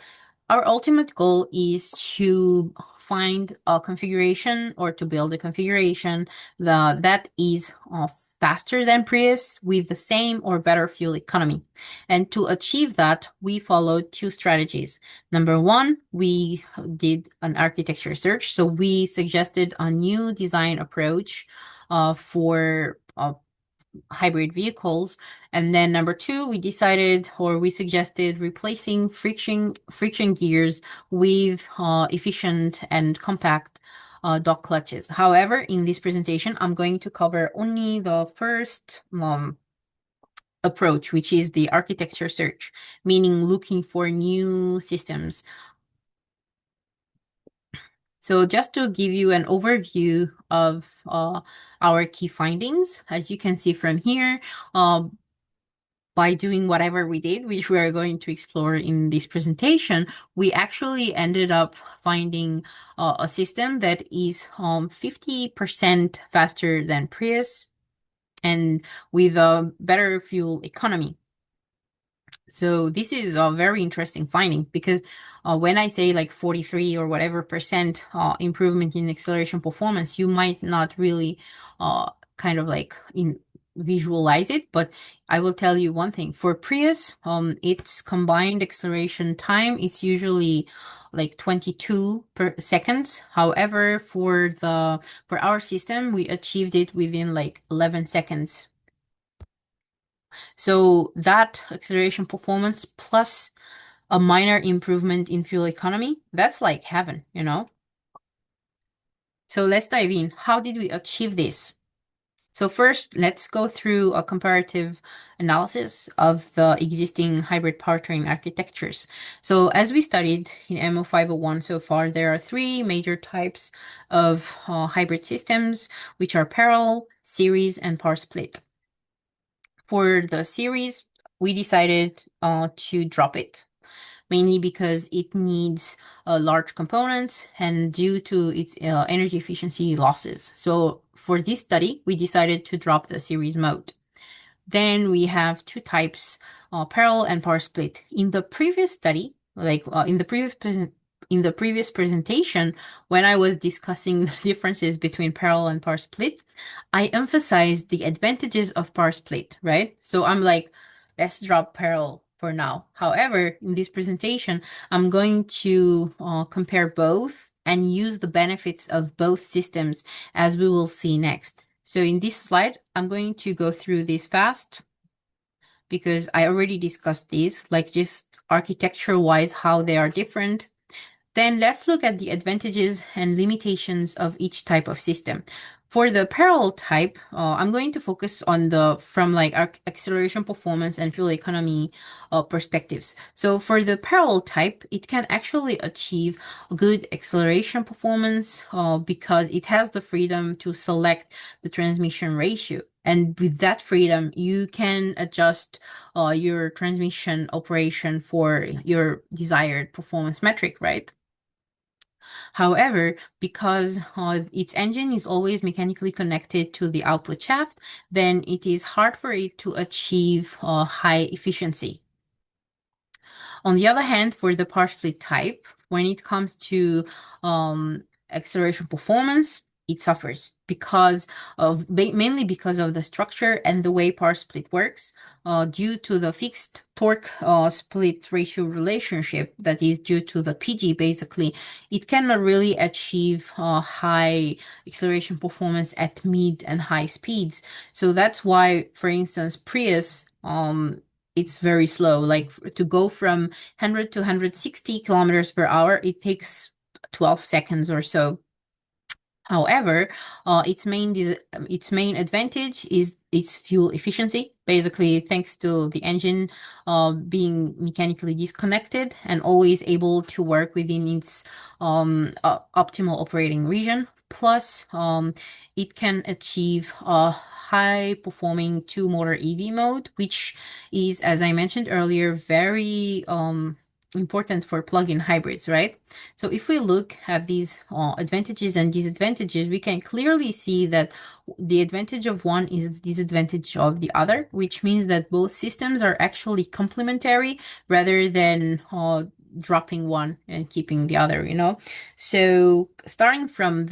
Our ultimate goal is to find a configuration or to build a configuration that is faster than Prius with the same or better fuel economy. And to achieve that, we followed 2 strategies. Number 1, we did an architecture search. So we suggested a new design approach for hybrid vehicles. And then number 2, we suggested replacing friction gears with efficient and compact dog clutches. However, in this presentation, I'm going to cover only the first approach, which is the architecture search, meaning looking for new systems. So just to give you an overview of our key findings, as you can see from here, by doing whatever we did, which we are going to explore in this presentation, we actually ended up finding a system that is 50% faster than Prius and with a better fuel economy. So this is a very interesting finding because when I say like 43 or whatever percent improvement in acceleration performance, you might not really kind of like visualize it, but I will tell you one thing. For Prius, its combined acceleration time is usually like 22 per seconds. However, for our system, we achieved it within like 11 seconds. So that acceleration performance plus a minor improvement in fuel economy, that's like heaven, So let's dive in. How did we achieve this? So first, let's go through a comparative analysis of the existing hybrid powertrain architectures. So as we studied in MO501 so far, there are 3 major types of hybrid systems, which are parallel, series, and power split. For the series, we decided to drop it, mainly because it needs large components and due to its energy efficiency losses. So for this study, we decided to drop the series mode. Then we have 2 types, parallel and power split. In the previous study, in the previous presentation, when I was discussing the differences between parallel and power split, I emphasized the advantages of power split, right? So I'm like, let's drop parallel for now. However, in this presentation, I'm going to compare both and use the benefits of both systems, as we will see next. So in this slide, I'm going to go through this fast because I already discussed these, like just architecture-wise, how they are different. Then let's look at the advantages and limitations of each type of system. For the parallel type, I'm going to focus on from like acceleration, performance, and fuel economy perspectives. So for the parallel type, it can actually achieve good acceleration performance because it has the freedom to select the transmission ratio. And with that freedom, you can adjust your transmission operation for your desired performance metric, right? However, because its engine is always mechanically connected to the output shaft, then it is hard for it to achieve high efficiency. On the other hand, for the power split type, when it comes to acceleration performance, it suffers because of mainly because of the structure and the way power split works, due to the fixed torque split ratio relationship that is due to the PG. Basically, it cannot really achieve high acceleration performance at mid and high speeds. So that's why, for instance, Prius it's very slow. Like to go from 100 to 160 kilometers per hour, it takes 12 seconds or so. However, its main advantage is its fuel efficiency. Basically, thanks to the engine being mechanically disconnected and always able to work within its optimal operating region. Plus, it can achieve a high-performing two-motor EV mode, which is, as I mentioned earlier, very important for plug-in hybrids, right? So if we look at these advantages and disadvantages, we can clearly see that the advantage of one is the disadvantage of the other, which means that both systems are actually complementary rather than dropping one and keeping the other, you know? So starting from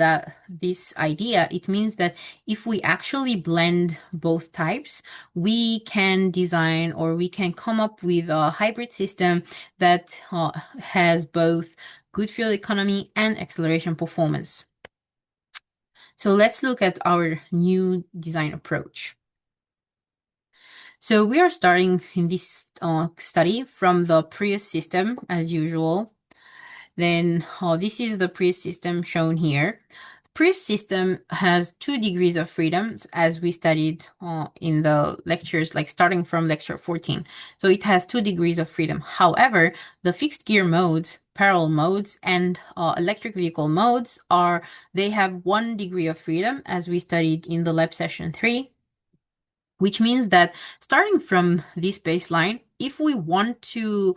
this idea, it means that if we actually blend both types, we can design or we can come up with a hybrid system that has both good fuel economy and acceleration performance. So let's look at our new design approach. So we are starting in this study from the Prius system as usual. Then this is the Prius system shown here. Prius system has 2 degrees of freedom, as we studied in the lectures, like starting from lecture 14. So it has 2 degrees of freedom. However, the fixed gear modes, parallel modes, and electric vehicle modes they have 1 degree of freedom, as we studied in the lab session 3. Which means that starting from this baseline, if we want to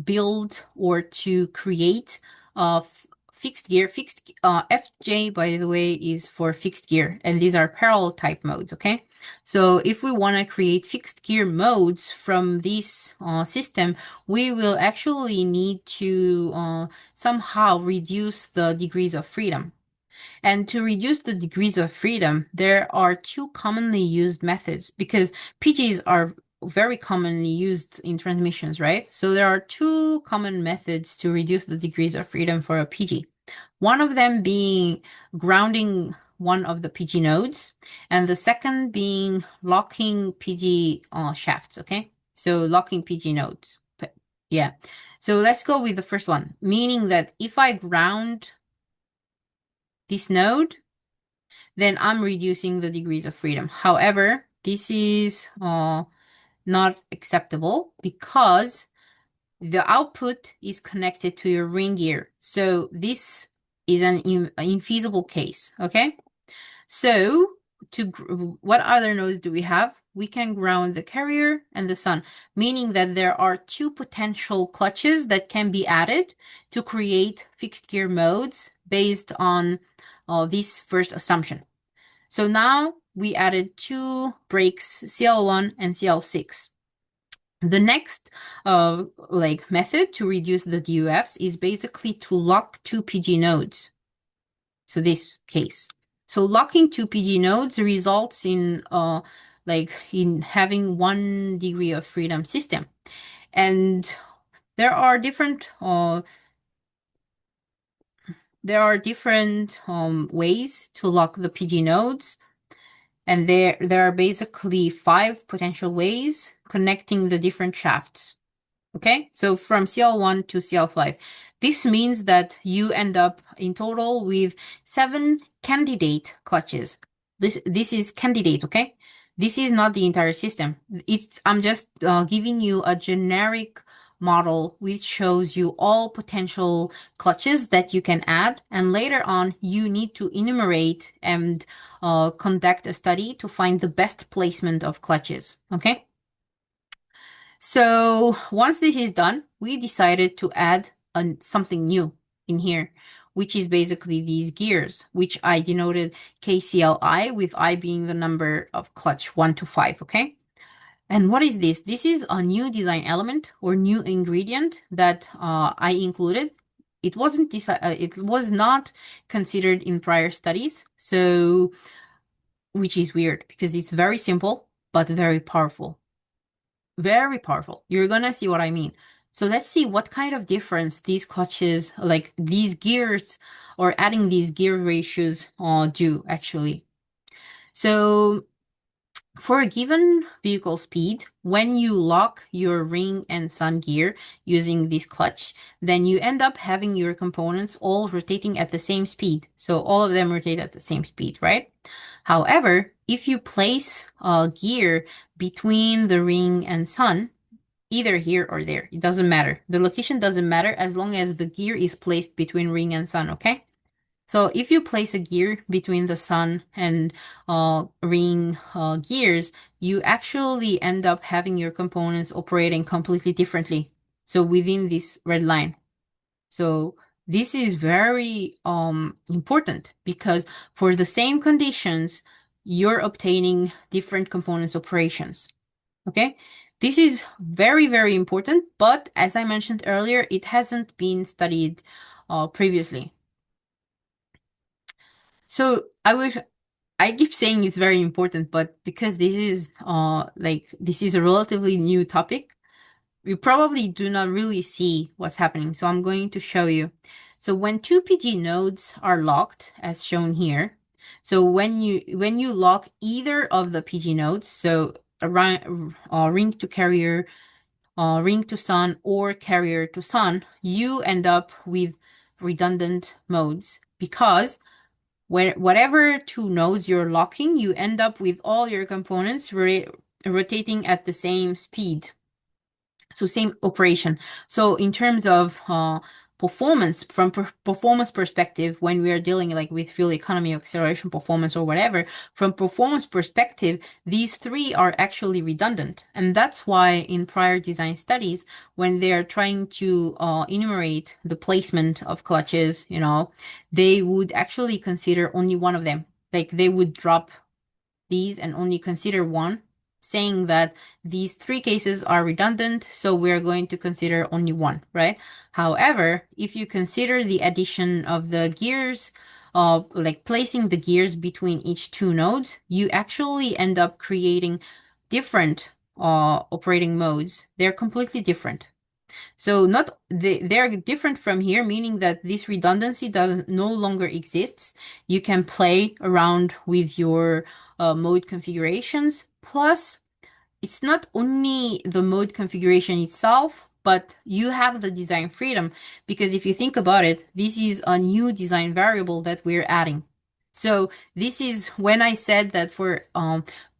build or to create a fixed gear, FJ, by the way, is for fixed gear, and these are parallel type modes, okay? So if we want to create fixed gear modes from this system, we will actually need to somehow reduce the degrees of freedom. And to reduce the degrees of freedom, there are 2 commonly used methods because PGs are very commonly used in transmissions, right? So there are 2 common methods to reduce the degrees of freedom for a PG. One of them being grounding one of the PG nodes, and the second being locking PG shafts, okay? So locking PG nodes. Yeah. So let's go with the first one, meaning that if I ground this node, then I'm reducing the degrees of freedom. However, this is not acceptable because the output is connected to your ring gear. So this is an infeasible case, okay? So what other nodes do we have? We can ground the carrier and the sun, meaning that there are 2 potential clutches that can be added to create fixed gear modes based on this first assumption. So now we added 2 brakes, CL1 and CL6. The next method to reduce the DUFs is basically to lock 2 PG nodes. So this case. So locking 2 PG nodes results in like in having 1 degree of freedom system. And there are different ways to lock the PG nodes, and there are basically 5 potential ways connecting the different shafts. Okay, so from CL1 to CL5. This means that you end up in total with 7 candidate clutches. This is candidate, okay? This is not the entire system. I'm just giving you a generic model which shows you all potential clutches that you can add, and later on you need to enumerate and conduct a study to find the best placement of clutches, okay? So once this is done, we decided to add something new in here, which is basically these gears, which I denoted KCLI, with I being the number of clutch 1 to 5, okay? And what is this? This is a new design element or new ingredient that I included. It was not considered in prior studies, so which is weird because it's very simple but very powerful. Very powerful. You're gonna see what I mean. So let's see what kind of difference these clutches, like these gears, or adding these gear ratios do actually. So for a given vehicle speed, when you lock your ring and sun gear using this clutch, then you end up having your components all rotating at the same speed. So all of them rotate at the same speed, right? However, if you place a gear between the ring and sun, either here or there, it doesn't matter. The location doesn't matter as long as the gear is placed between ring and sun, okay? So if you place a gear between the sun and ring gears, you actually end up having your components operating completely differently. So within this red line. So this is very important because for the same conditions, you're obtaining different components operations. Okay? This is very, very important, but as I mentioned earlier, it hasn't been studied previously. So I keep saying it's very important, but because this is this is a relatively new topic, you probably do not really see what's happening. So I'm going to show you. So when two PG nodes are locked, as shown here, so when you lock either of the PG nodes, so a ring to carrier, ring to sun, or carrier to sun, you end up with redundant modes because whatever two nodes you're locking, you end up with all your components rotating at the same speed. So same operation. So in terms of performance, from performance perspective, when we are dealing like with fuel economy, acceleration, performance, or whatever, from performance perspective, these three are actually redundant. And that's why in prior design studies, when they're trying to enumerate the placement of clutches, they would actually consider only one of them. Like they would drop these and only consider one, saying that these 3 cases are redundant, so we're going to consider only one, right? However, if you consider the addition of the gears, like placing the gears between each 2 nodes, you actually end up creating different operating modes. They're completely different. So they're different from here, meaning that this redundancy no longer exists. You can play around with your mode configurations. Plus, it's not only the mode configuration itself, but you have the design freedom, because if you think about it, this is a new design variable that we're adding. So this is when I said that for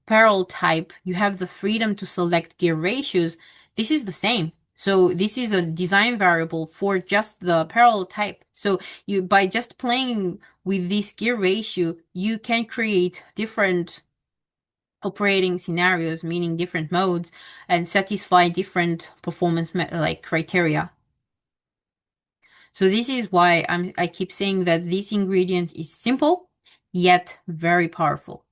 parallel type, you have the freedom to select gear ratios. This is the same. So this is a design variable for just the parallel type. So by just playing with this gear ratio, you can create different operating scenarios, meaning different modes, and satisfy different performance criteria. So this is why I keep saying that this ingredient is simple yet very powerful.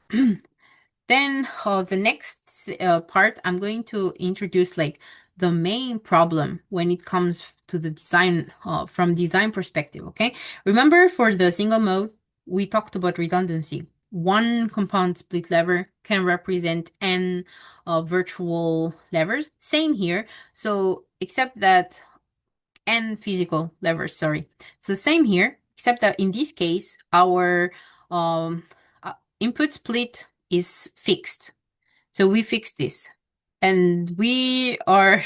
Then the next part, I'm going to introduce like the main problem when it comes to the design from design perspective. Okay, remember for the single mode we talked about redundancy. one compound split lever can represent n virtual levers. Same here. So except that n physical levers, sorry. So same here, except that in this case, our um, input split is fixed. So we fixed this. And we are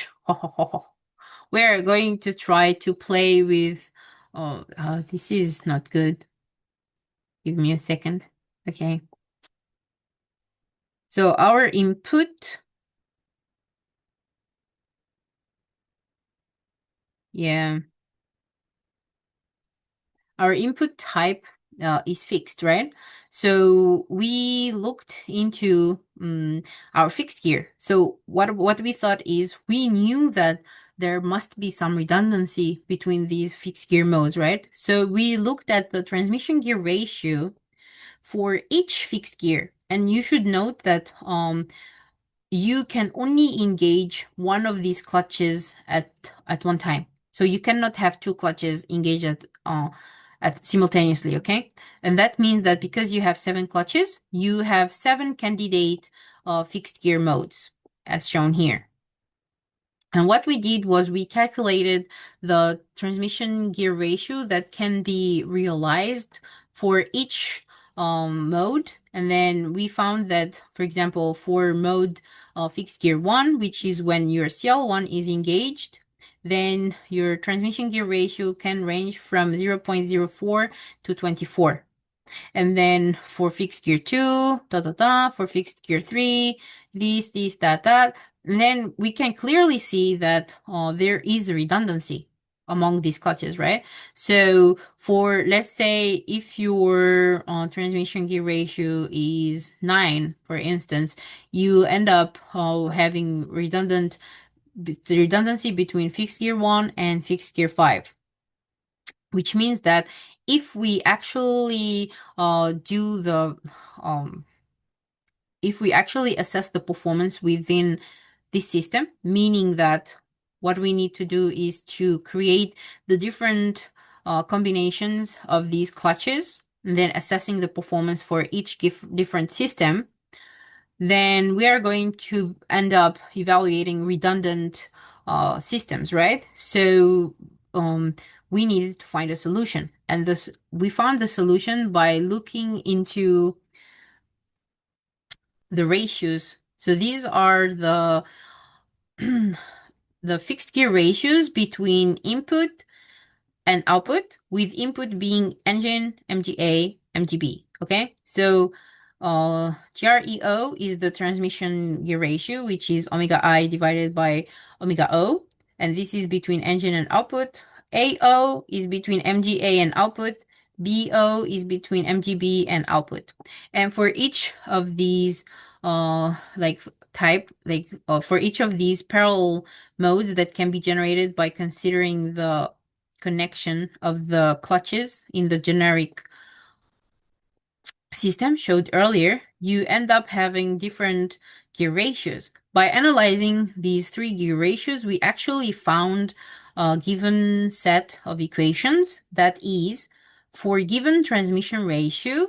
we're going to try to play with this is not good. Give me a second. Okay. So our input, yeah, our input type is fixed, right? So we looked into our fixed gear. So what we thought is we knew that there must be some redundancy between these fixed gear modes, right? So we looked at the transmission gear ratio for each fixed gear. And you should note that you can only engage one of these clutches at one time. So you cannot have two clutches engaged at simultaneously, okay? And that means that because you have 7 clutches, you have 7 candidate fixed gear modes, as shown here. And what we did was we calculated the transmission gear ratio that can be realized for each mode. And then we found that, for example, for mode fixed gear 1, which is when your CL1 is engaged, then your transmission gear ratio can range from 0.04 to 24. And then for fixed gear 2, for fixed gear 3, this, that. And then we can clearly see that there is redundancy among these clutches, right? So for, let's say, if your transmission gear ratio is 9, for instance, you end up having redundancy between fixed gear 1 and fixed gear 5, which means that if we actually do the if we actually assess the performance within this system, meaning that what we need to do is to create the different combinations of these clutches and then assessing the performance for each different system, then we are going to end up evaluating redundant systems, right? So we needed to find a solution. And we found the solution by looking into the ratios. So these are the the fixed gear ratios between input and output, with input being engine, MGA, MGB. Okay, so GREO is the transmission gear ratio, which is omega I divided by omega O, and this is between engine and output. AO is between MGA and output. BO is between MGB and output. And for each of these for each of these parallel modes that can be generated by considering the connection of the clutches in the generic system showed earlier, you end up having different gear ratios. By analyzing these 3 gear ratios, we actually found a given set of equations that is, for given transmission ratio,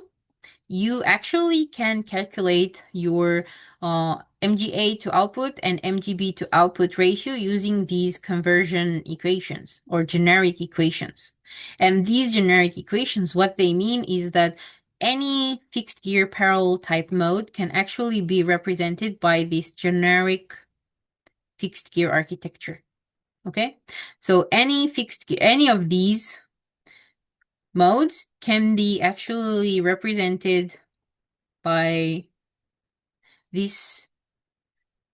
you actually can calculate your MGA to output and MGB to output ratio using these conversion equations or generic equations. And these generic equations, what they mean is that any fixed gear parallel type mode can actually be represented by this generic fixed gear architecture. Okay, so any of these modes can be actually represented by this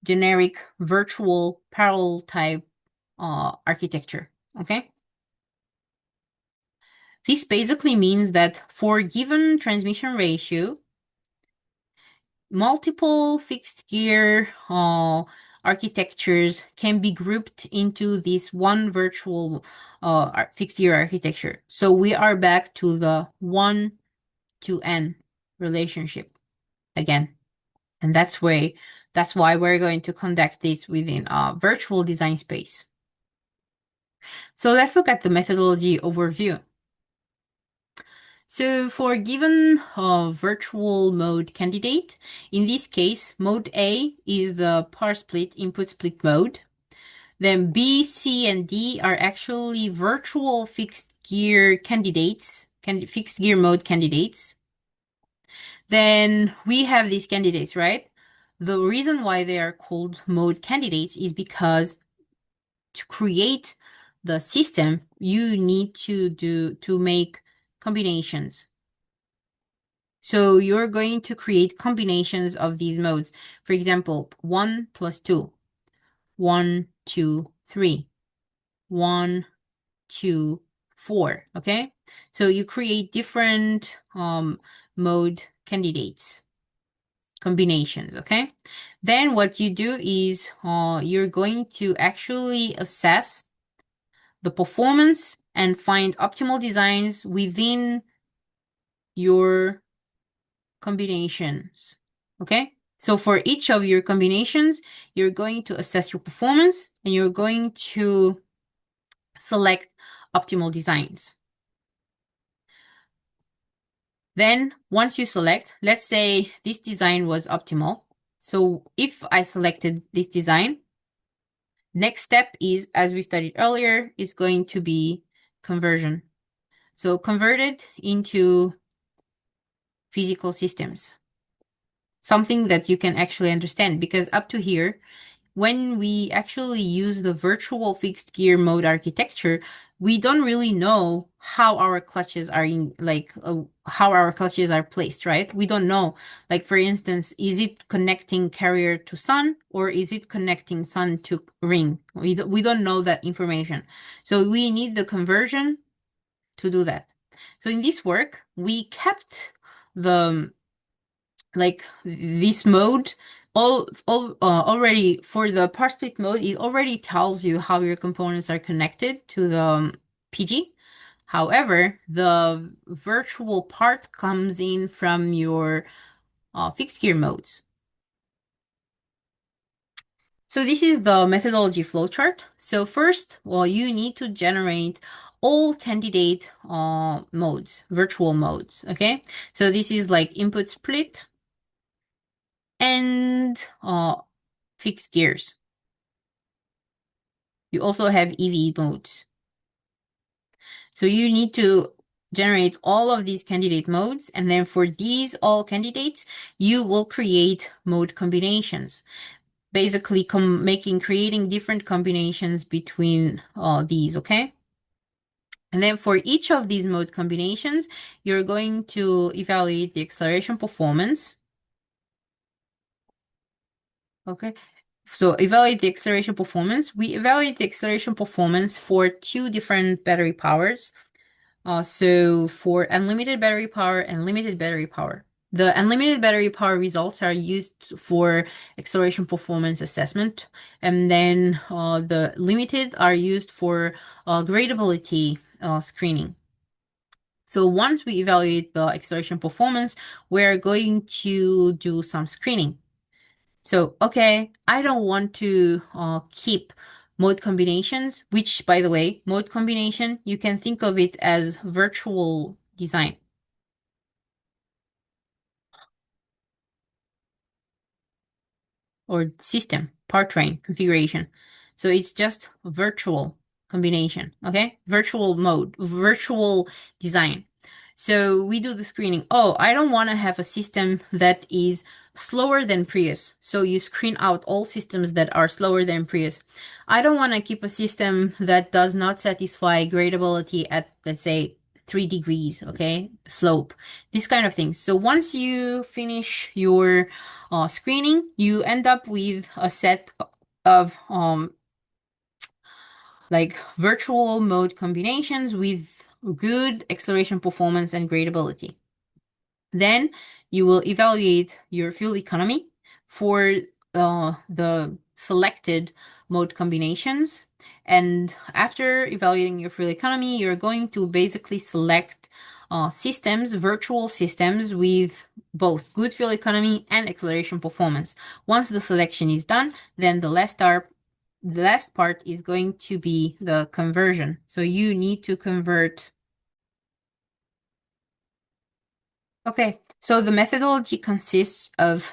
generic virtual parallel type architecture. Okay, this basically means that for given transmission ratio, multiple fixed gear architectures can be grouped into this one virtual fixed gear architecture. So we are back to the 1 to n relationship again. And that's why we're going to conduct this within a virtual design space. So let's look at the methodology overview. So for given virtual mode candidate, in this case, mode A is the power split input split mode. Then B, C, and D are actually virtual fixed gear candidates, fixed gear mode candidates. Then we have these candidates, right? The reason why they are called mode candidates is because to create the system, you need to make combinations. So you're going to create combinations of these modes. For example, 1 plus 2, 1, 2, 3, 1, 2, 4, okay? So you create different mode candidates, combinations, okay? Then what you do is you're going to actually assess the performance and find optimal designs within your combinations, okay? So for each of your combinations, you're going to assess your performance and you're going to select optimal designs. Then once you select, let's say this design was optimal. So if I selected this design, next step is, as we studied earlier, is going to be conversion. So convert it into physical systems, something that you can actually understand, because up to here, when we actually use the virtual fixed gear mode architecture, we don't really know how our clutches are how our clutches are placed, right? We don't know. Like, for instance, is it connecting carrier to sun or is it connecting sun to ring? We don't know that information. So we need the conversion to do that. So in this work, we kept the this mode already for the power split mode. It already tells you how your components are connected to the PG. However, the virtual part comes in from your fixed gear modes. So this is the methodology flowchart. So first, well, you need to generate all candidate modes, virtual modes, okay? So this is like input split and fixed gears. You also have EV modes. So you need to generate all of these candidate modes, and then for these all candidates, you will create mode combinations. Basically creating different combinations between these, okay? And then for each of these mode combinations, you're going to evaluate the acceleration performance. Okay, so evaluate the acceleration performance. We evaluate the acceleration performance for two different battery powers. So for unlimited battery power and limited battery power. The unlimited battery power results are used for acceleration performance assessment, and then the limited are used for gradability screening. So once we evaluate the acceleration performance, we're going to do some screening. So, okay, I don't want to keep mode combinations, which, by the way, mode combination, you can think of it as virtual design. Or system, powertrain configuration. So it's just virtual combination, okay? Virtual mode, virtual design. So we do the screening. Oh, I don't want to have a system that is slower than Prius. So you screen out all systems that are slower than Prius. I don't want to keep a system that does not satisfy gradability at, let's say, 3 degrees, okay, slope, this kind of things. So once you finish your screening, you end up with a set of like virtual mode combinations with good acceleration performance and gradability. Then you will evaluate your fuel economy for the selected mode combinations. And after evaluating your fuel economy, you're going to basically select systems, virtual systems with both good fuel economy and acceleration performance. Once the selection is done, then the last part is going to be the conversion. So you need to convert Okay, so the methodology consists of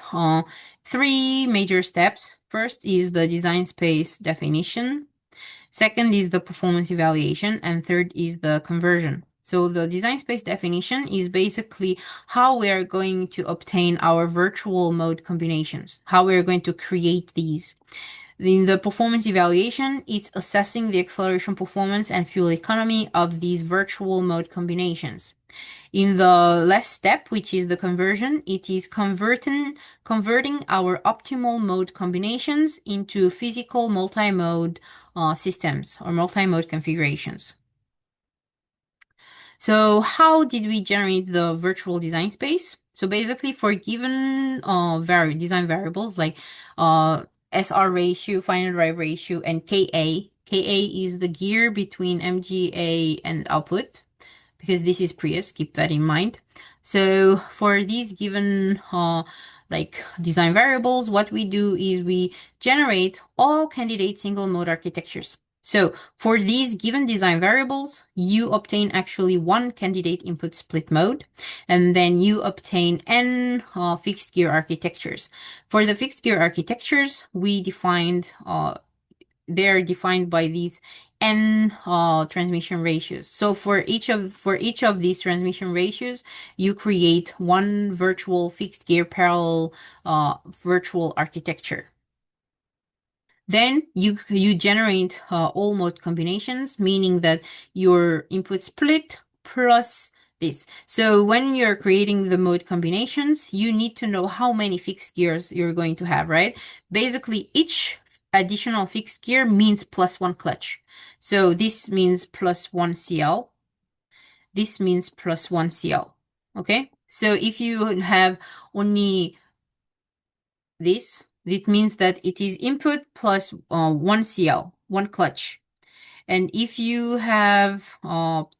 three major steps. First is the design space definition. Second is the performance evaluation, and third is the conversion. So the design space definition is basically how we are going to obtain our virtual mode combinations, how we are going to create these. In the performance evaluation, it's assessing the acceleration performance and fuel economy of these virtual mode combinations. In the last step, which is the conversion, it is converting our optimal mode combinations into physical multi-mode systems or multi-mode configurations. So how did we generate the virtual design space? So basically for given design variables like SR ratio, final drive ratio, and KA. KA is the gear between MGA and output, because this is Prius, keep that in mind. So for these given like design variables, what we do is we generate all candidate single mode architectures. So for these given design variables, you obtain actually one candidate input split mode, and then you obtain n fixed gear architectures. For the fixed gear architectures, we defined they're defined by these n transmission ratios. So for each of these transmission ratios, you create one virtual fixed gear parallel virtual architecture. Then you generate all mode combinations, meaning that your input split plus this. So when you're creating the mode combinations, you need to know how many fixed gears you're going to have, right? Basically, each additional fixed gear means plus one clutch. So this means plus one CL. This means plus one CL. Okay? So if you have only this means that it is input plus one CL, one clutch. And if you have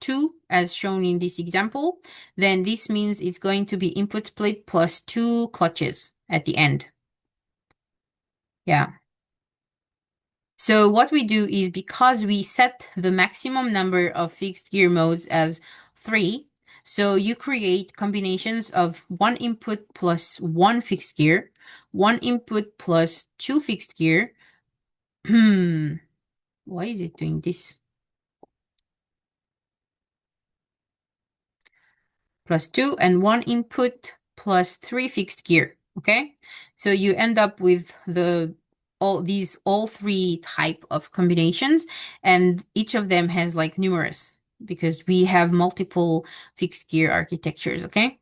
two, as shown in this example, then this means it's going to be input split plus two clutches at the end. Yeah. So what we do is, because we set the maximum number of fixed gear modes as 3, so you create combinations of one input plus one fixed gear, one input plus two fixed gear. Why is it doing this? Plus 2, and one input plus 3 fixed gear. Okay, so you end up with all three type of combinations, and each of them has like numerous, because we have multiple fixed gear architectures. Okay,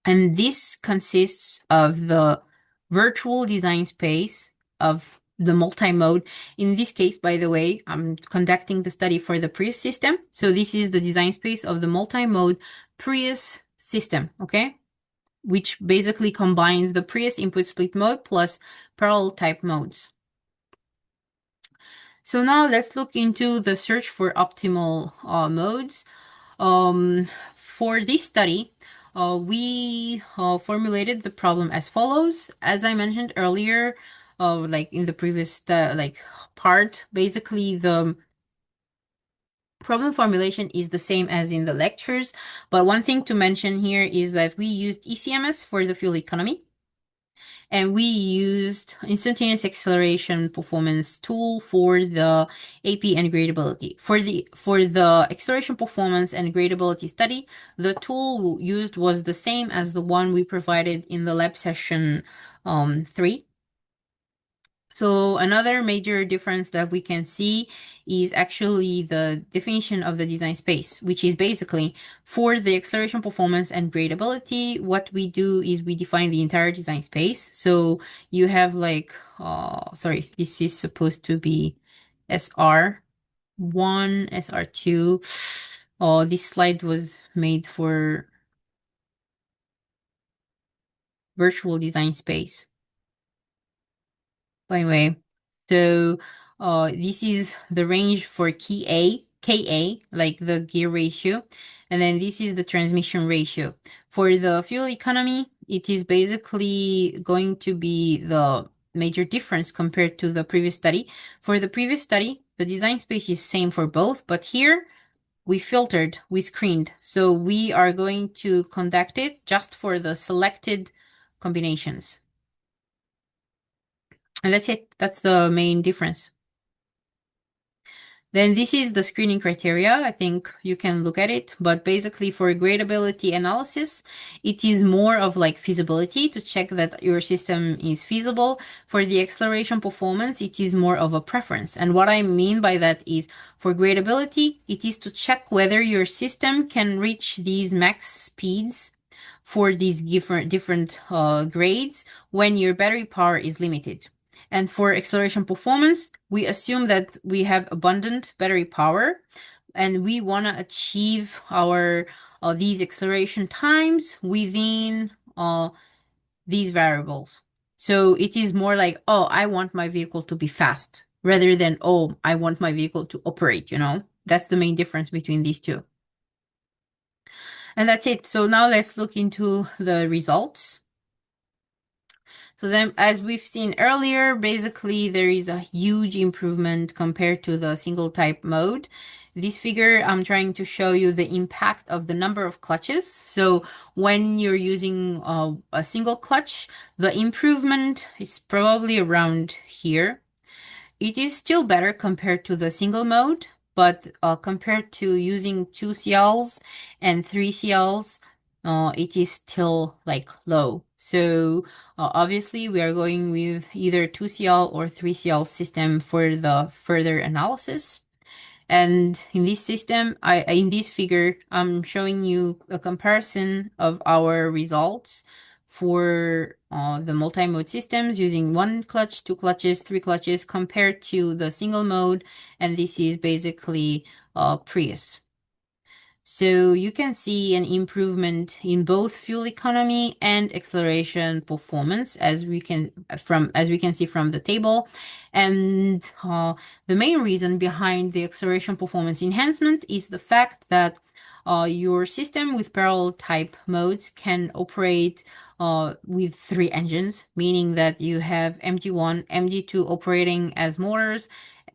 and this consists of the virtual design space of the multi-mode. In this case, by the way, I'm conducting the study for the Prius system. So this is the design space of the multi-mode Prius system, okay? Which basically combines the Prius input split mode plus parallel type modes. So now let's look into the search for optimal modes. For this study, we formulated the problem as follows. As I mentioned earlier, like in the previous part, basically the problem formulation is the same as in the lectures, but one thing to mention here is that we used ECMS for the fuel economy, and we used instantaneous acceleration performance tool for the AP and gradability. For the acceleration performance and gradability study, the tool used was the same as the one we provided in the lab session 3. So another major difference that we can see is actually the definition of the design space, which is basically for the acceleration performance and gradability, what we do is we define the entire design space. So you have like, sorry, this is supposed to be SR1, SR2. Oh, this slide was made for virtual design space. Anyway, so this is the range for KA, like the gear ratio, and then this is the transmission ratio. For the fuel economy, it is basically going to be the major difference compared to the previous study. For the previous study, the design space is same for both, but here we filtered, we screened. So we are going to conduct it just for the selected combinations. And that's it. That's the main difference. Then this is the screening criteria. I think you can look at it, but basically for gradability analysis, it is more of like feasibility to check that your system is feasible. For the acceleration performance, it is more of a preference. And what I mean by that is for gradability, it is to check whether your system can reach these max speeds for these different grades when your battery power is limited. And for acceleration performance, we assume that we have abundant battery power and we want to achieve our these acceleration times within these variables. So it is more like, oh, I want my vehicle to be fast rather than, oh, I want my vehicle to operate, you know? That's the main difference between these two. And that's it. So now let's look into the results. So then, as we've seen earlier, basically there is a huge improvement compared to the single type mode. This figure, I'm trying to show you the impact of the number of clutches. So when you're using a single clutch, the improvement is probably around here. It is still better compared to the single mode, but compared to using 2 CLs and 3 CLs, it is still like low. So obviously we are going with either 2 CL or 3 CL system for the further analysis. And in this system, in this figure, I'm showing you a comparison of our results for the multi-mode systems using 1 clutch, 2 clutches, 3 clutches compared to the single mode. And this is basically Prius. So you can see an improvement in both fuel economy and acceleration performance as we can see from the table. And the main reason behind the acceleration performance enhancement is the fact that your system with parallel type modes can operate with 3 engines, meaning that you have MG1, MG2 operating as motors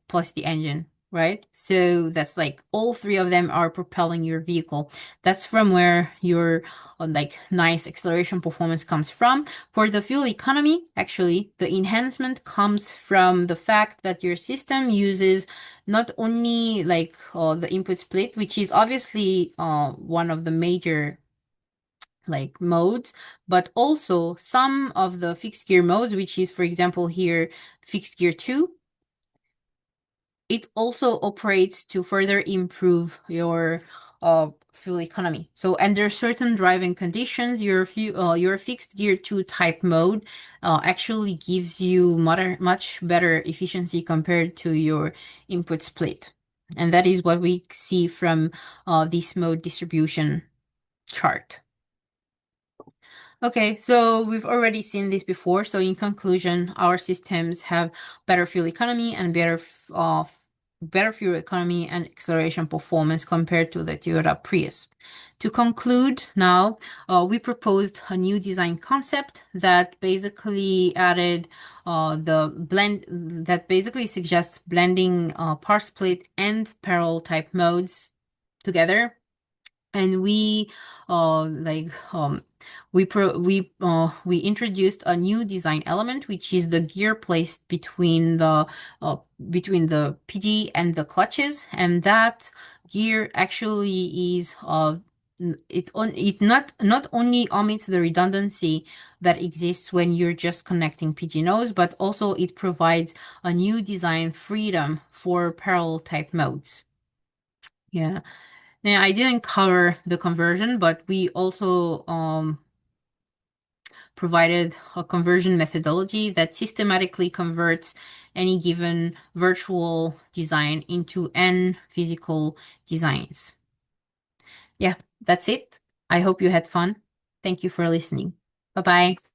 plus the engine, right? So that's like all 3 of them are propelling your vehicle. That's from where your like nice acceleration performance comes from. For the fuel economy, actually, the enhancement comes from the fact that your system uses not only like the input split, which is obviously one of the major like modes, but also some of the fixed gear modes, which is, for example, here, fixed gear 2. It also operates to further improve your fuel economy. So under certain driving conditions, your fixed gear 2 type mode actually gives you much better efficiency compared to your input split. And that is what we see from this mode distribution chart. Okay, so we've already seen this before. So in conclusion, our systems have better fuel economy and better fuel economy and acceleration performance compared to the Toyota Prius. To conclude now, we proposed a new design concept that basically added that basically suggests blending power split and parallel type modes together. And we we introduced a new design element, which is the gear placed between the PG and the clutches, and that gear actually is it not only omits the redundancy that exists when you're just connecting PG nodes, but also it provides a new design freedom for parallel type modes. Yeah. Now, I didn't cover the conversion, but we also provided a conversion methodology that systematically converts any given virtual design into n physical designs. Yeah, that's it. I hope you had fun. Thank you for listening. Bye-bye.